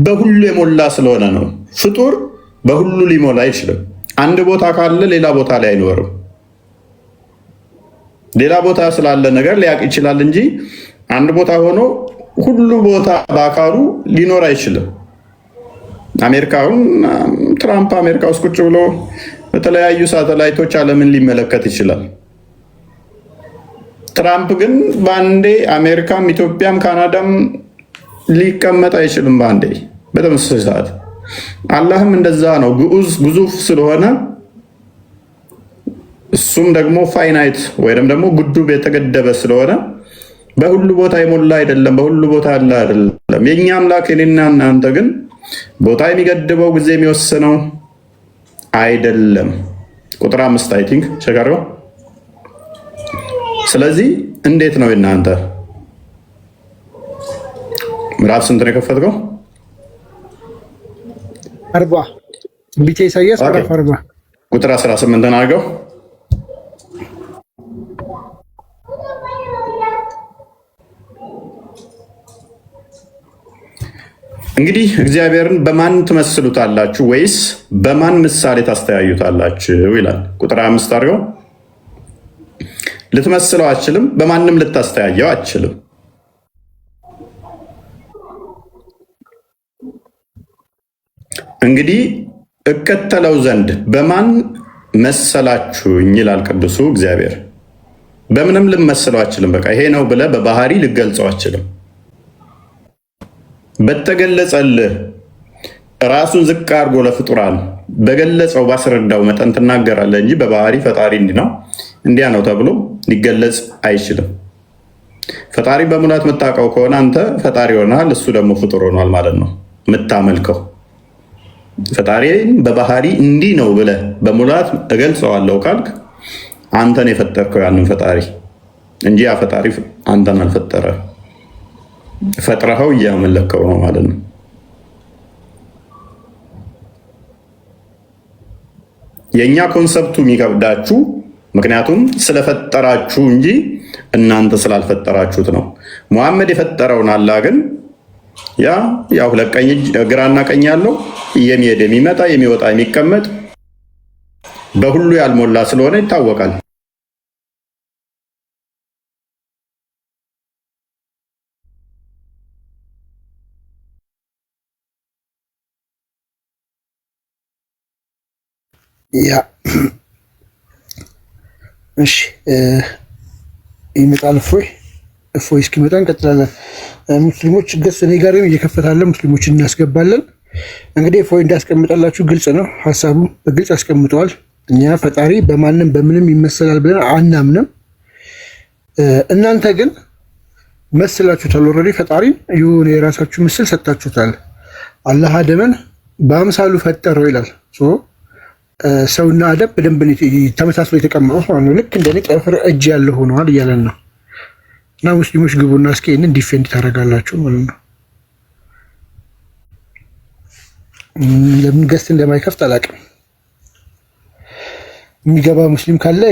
በሁሉ የሞላ ስለሆነ ነው። ፍጡር በሁሉ ሊሞላ አይችልም። አንድ ቦታ ካለ ሌላ ቦታ ላይ አይኖርም። ሌላ ቦታ ስላለ ነገር ሊያውቅ ይችላል እንጂ አንድ ቦታ ሆኖ ሁሉ ቦታ በአካሉ ሊኖር አይችልም። አሜሪካውን ትራምፕ አሜሪካ ውስጥ ቁጭ ብሎ በተለያዩ ሳተላይቶች ዓለምን ሊመለከት ይችላል። ትራምፕ ግን በአንዴ አሜሪካም ኢትዮጵያም ካናዳም ሊቀመጥ አይችልም በአንዴ በተመሳሳይ ሰዓት። አላህም እንደዛ ነው። ግዙፍ ስለሆነ እሱም ደግሞ ፋይናይት ወይም ደግሞ ጉዱብ የተገደበ ስለሆነ በሁሉ ቦታ የሞላ አይደለም፣ በሁሉ ቦታ ያለ አይደለም። የኛ አምላክ እኔና እናንተ ግን ቦታ የሚገድበው ጊዜ የሚወስነው አይደለም። ቁጥር 5 አይ ቲንክ ሸጋሪው። ስለዚህ እንዴት ነው እናንተ ምዕራፍ ስንት ነው የከፈትከው? 40 ትንቢተ ኢሳይያስ ምዕራፍ 40 ቁጥር 18 አድርገው። እንግዲህ እግዚአብሔርን በማን ትመስሉታላችሁ ወይስ በማን ምሳሌ ታስተያዩታላችሁ ይላል። ቁጥር 5 አድርገው። ልትመስለው አችልም፣ በማንም ልታስተያየው አችልም። እንግዲህ እከተለው ዘንድ በማን መሰላችሁኝ ይላል ቅዱሱ እግዚአብሔር። በምንም ልመስለው አችልም። በቃ ይሄ ነው ብለህ በባህሪ ልገልጸው አችልም። በተገለጸልህ ራሱን ዝቅ አድርጎ ለፍጡራን በገለጸው ባስረዳው መጠን ትናገራለህ እንጂ በባህሪ ፈጣሪ እንዲህ ነው እንዲያ ነው ተብሎ ሊገለጽ አይችልም። ፈጣሪ በሙላት የምታውቀው ከሆነ አንተ ፈጣሪ ሆነሃል፣ እሱ ደግሞ ፍጡር ሆኗል ማለት ነው የምታመልከው። ፈጣሪን በባህሪ እንዲህ ነው ብለህ በሙላት እገልጸዋለሁ ካልክ አንተን የፈጠርከው ያንን ፈጣሪ እንጂ ያ ፈጣሪ አንተን አልፈጠረ። ፈጥረኸው እያመለከው ነው ማለት ነው። የእኛ ኮንሰፕቱ የሚከብዳችሁ ምክንያቱም ስለፈጠራችሁ እንጂ እናንተ ስላልፈጠራችሁት ነው። ሙሐመድ የፈጠረውን አላህ ግን ያ ሁለት ቀኝ ግራና ቀኝ ያለው የሚሄድ የሚመጣ የሚወጣ የሚቀመጥ በሁሉ ያልሞላ ስለሆነ ይታወቃል። ያ እሺ ይመጣል። እፎይ እስኪመጣ እንቀጥላለን። ሙስሊሞች ገስ እኔ ጋርም እየከፈታለን ሙስሊሞችን እናስገባለን። እንግዲህ እፎይ እንዳስቀምጠላችሁ ግልጽ ነው፣ ሀሳቡ በግልጽ አስቀምጠዋል። እኛ ፈጣሪ በማንም በምንም ይመሰላል ብለን አናምንም። እናንተ ግን መስላችሁታል። ኦልሬዲ ፈጣሪን የሆነ የራሳችሁ ምስል ሰጣችሁታል። አላህ አደምን በአምሳሉ ፈጠረው ይላል። ሰውና አደም በደንብ ተመሳስሎ የተቀመጡት ማለት ነው። ልክ እንደኔ ጥፍር እጅ ያለ ሆነዋል እያለን ነው። እና ሙስሊሞች ግቡና እስኪ ይህንን ዲፌንድ ታደርጋላችሁ ማለት ነው። ለምን ገስት እንደማይከፍት አላውቅም። የሚገባ ሙስሊም ካለ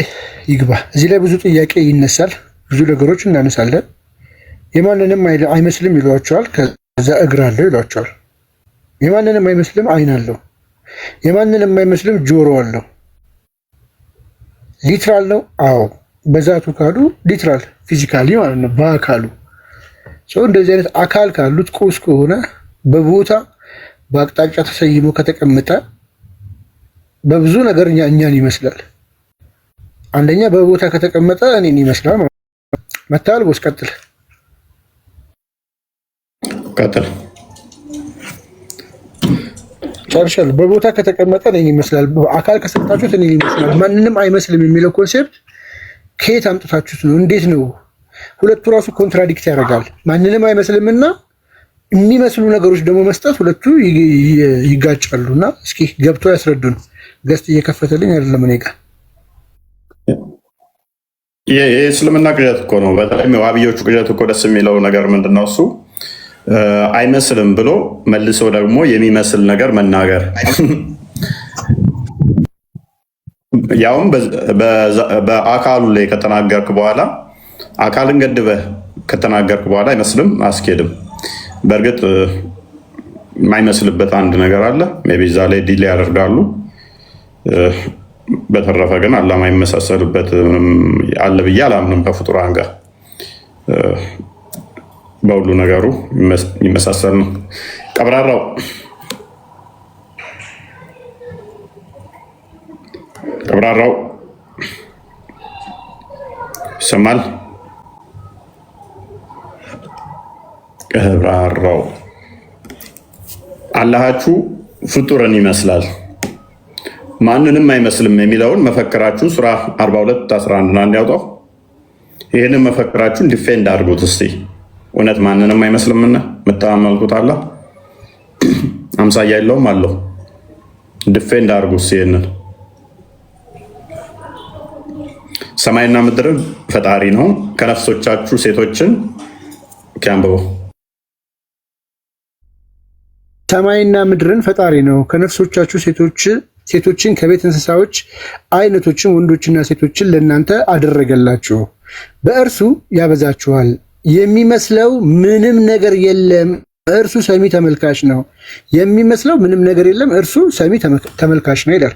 ይግባ። እዚህ ላይ ብዙ ጥያቄ ይነሳል፣ ብዙ ነገሮች እናነሳለን። የማንንም አይመስልም ይሏቸዋል። ከዛ እግር አለው ይሏቸዋል። የማንንም አይመስልም አይን አለው። የማንንም አይመስልም ጆሮ አለው። ሊትራል ነው። አዎ በዛቱ ካሉ ሊትራል ፊዚካሊ ማለት ነው፣ በአካሉ ሰው እንደዚህ አይነት አካል ካሉት ቁስ ከሆነ በቦታ በአቅጣጫ ተሰይሞ ከተቀመጠ በብዙ ነገር እኛን ይመስላል። አንደኛ በቦታ ከተቀመጠ እኔን ይመስላል። መታል ቦስ ቀጥል። ጨርሻለሁ። በቦታ ከተቀመጠ እኔን ይመስላል፣ አካል ከሰጣችሁት እኔን ይመስላል። ማንንም አይመስልም የሚለው ኮንሴፕት ከየት አምጥታችሁት ነው? እንዴት ነው? ሁለቱ ራሱ ኮንትራዲክት ያደርጋል። ማንንም አይመስልምና የሚመስሉ ነገሮች ደግሞ መስጠት ሁለቱ ይጋጫሉ። እና እስኪ ገብቶ ያስረዱን። ገስት እየከፈተልኝ አይደለም እኔ ጋር። የእስልምና ቅዠት እኮ ነው። በተለይም የዋብዮቹ ቅዠት እኮ ደስ የሚለው ነገር ምንድነው? እሱ አይመስልም ብሎ መልሶ ደግሞ የሚመስል ነገር መናገር ያውም በአካሉ ላይ ከተናገርክ በኋላ አካልን ገድበህ ከተናገርክ በኋላ አይመስልም አስኬድም። በእርግጥ የማይመስልበት አንድ ነገር አለ። ሜይ ቢ እዛ ላይ ዲሌ ያደርጋሉ። በተረፈ ግን አላህ የማይመሳሰልበት ምንም አለ ብዬ አላምንም። ከፍጡራን ጋር በሁሉ ነገሩ ይመሳሰል ነው። ቀብራራው ይሰማል? ቀብራራው አላሃችሁ ፍጡርን ይመስላል ማንንም አይመስልም የሚለውን መፈክራችሁ ሱራ 42:11 አንድ ያውጣው። ይህንን መፈክራችሁን ዲፌንድ አድርጉት እስቲ። እውነት ማንንም አይመስልምና የምታመልኩት አላህ አምሳያ የለውም አለው። ዲፌንድ አድርጉት ይህንን። ሰማይና ምድርን ፈጣሪ ነው። ከነፍሶቻችሁ ሴቶችን ከአንብበው። ሰማይና ምድርን ፈጣሪ ነው። ከነፍሶቻችሁ ሴቶችን ከቤት እንስሳዎች አይነቶችን ወንዶችና ሴቶችን ለእናንተ አደረገላችሁ። በእርሱ ያበዛችኋል። የሚመስለው ምንም ነገር የለም። እርሱ ሰሚ ተመልካች ነው። የሚመስለው ምንም ነገር የለም። እርሱ ሰሚ ተመልካች ነው ይላል።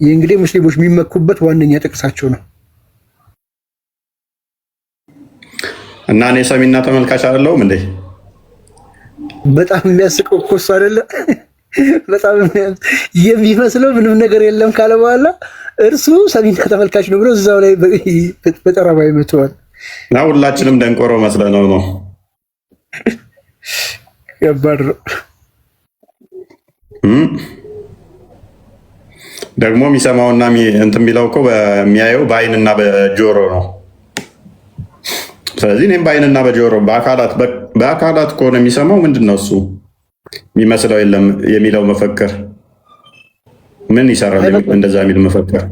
ይህ እንግዲህ ሙስሊሞች የሚመኩበት ዋነኛ ጥቅሳቸው ነው። እና እኔ ሰሚና ተመልካች አይደለሁም እንዴ? በጣም የሚያስቀው እኮ እሱ አይደለ? በጣም የሚመስለው ምንም ነገር የለም ካለ በኋላ እርሱ ሰሚና ተመልካች ነው ብሎ እዛው ላይ በጠረባ ይመተዋል። እና ሁላችንም ደንቆሮ መስለነው ነው። ከባድ ነው። ደግሞ የሚሰማውና እንትን የሚለው እኮ የሚያየው በአይንና በጆሮ ነው። ስለዚህ እኔም በአይንና በጆሮ በአካላት ከሆነ የሚሰማው ምንድን ነው? እሱ የሚመስለው የለም የሚለው መፈክር ምን ይሰራል? እንደዛ የሚል መፈክር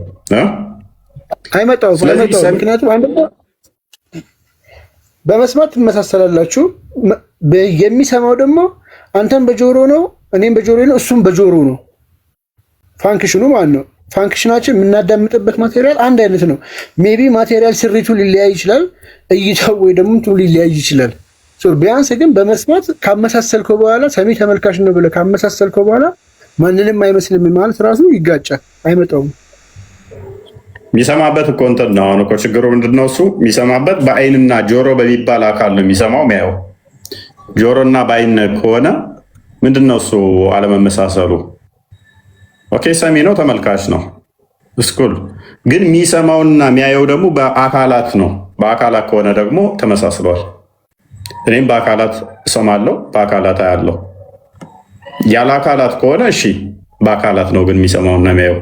አይመጣውም። ምክንያቱም አንድ በመስማት ትመሳሰላላችሁ። የሚሰማው ደግሞ አንተም በጆሮ ነው፣ እኔም በጆሮ ነው፣ እሱም በጆሮ ነው። ፋንክሽኑ ማለት ነው። ፋንክሽናችን የምናዳምጥበት ማቴሪያል አንድ አይነት ነው። ሜቢ ማቴሪያል ስሪቱ ሊለያይ ይችላል፣ እይታው ወይ ደግሞ እንትኑ ሊለያይ ይችላል። ቢያንስ ግን በመስማት ካመሳሰልከው በኋላ ሰሚ ተመልካች ነው ብለህ ካመሳሰልከው በኋላ ማንንም አይመስልም ማለት ራሱ ይጋጫል፣ አይመጣውም። የሚሰማበት እኮ እንትን ነው። አሁን እኮ ችግሩ ምንድነው? እሱ የሚሰማበት በአይንና ጆሮ በሚባል አካል ነው የሚሰማው የሚያየው። ጆሮና በአይን ከሆነ ምንድነው እሱ አለመመሳሰሉ? ኦኬ ሰሚ ነው ተመልካች ነው እስኩል። ግን የሚሰማውና የሚያየው ደግሞ በአካላት ነው። በአካላት ከሆነ ደግሞ ተመሳስሏል። እኔም በአካላት እሰማለሁ፣ በአካላት አያለሁ። ያለ አካላት ከሆነ እሺ፣ በአካላት ነው ግን የሚሰማውና የሚያየው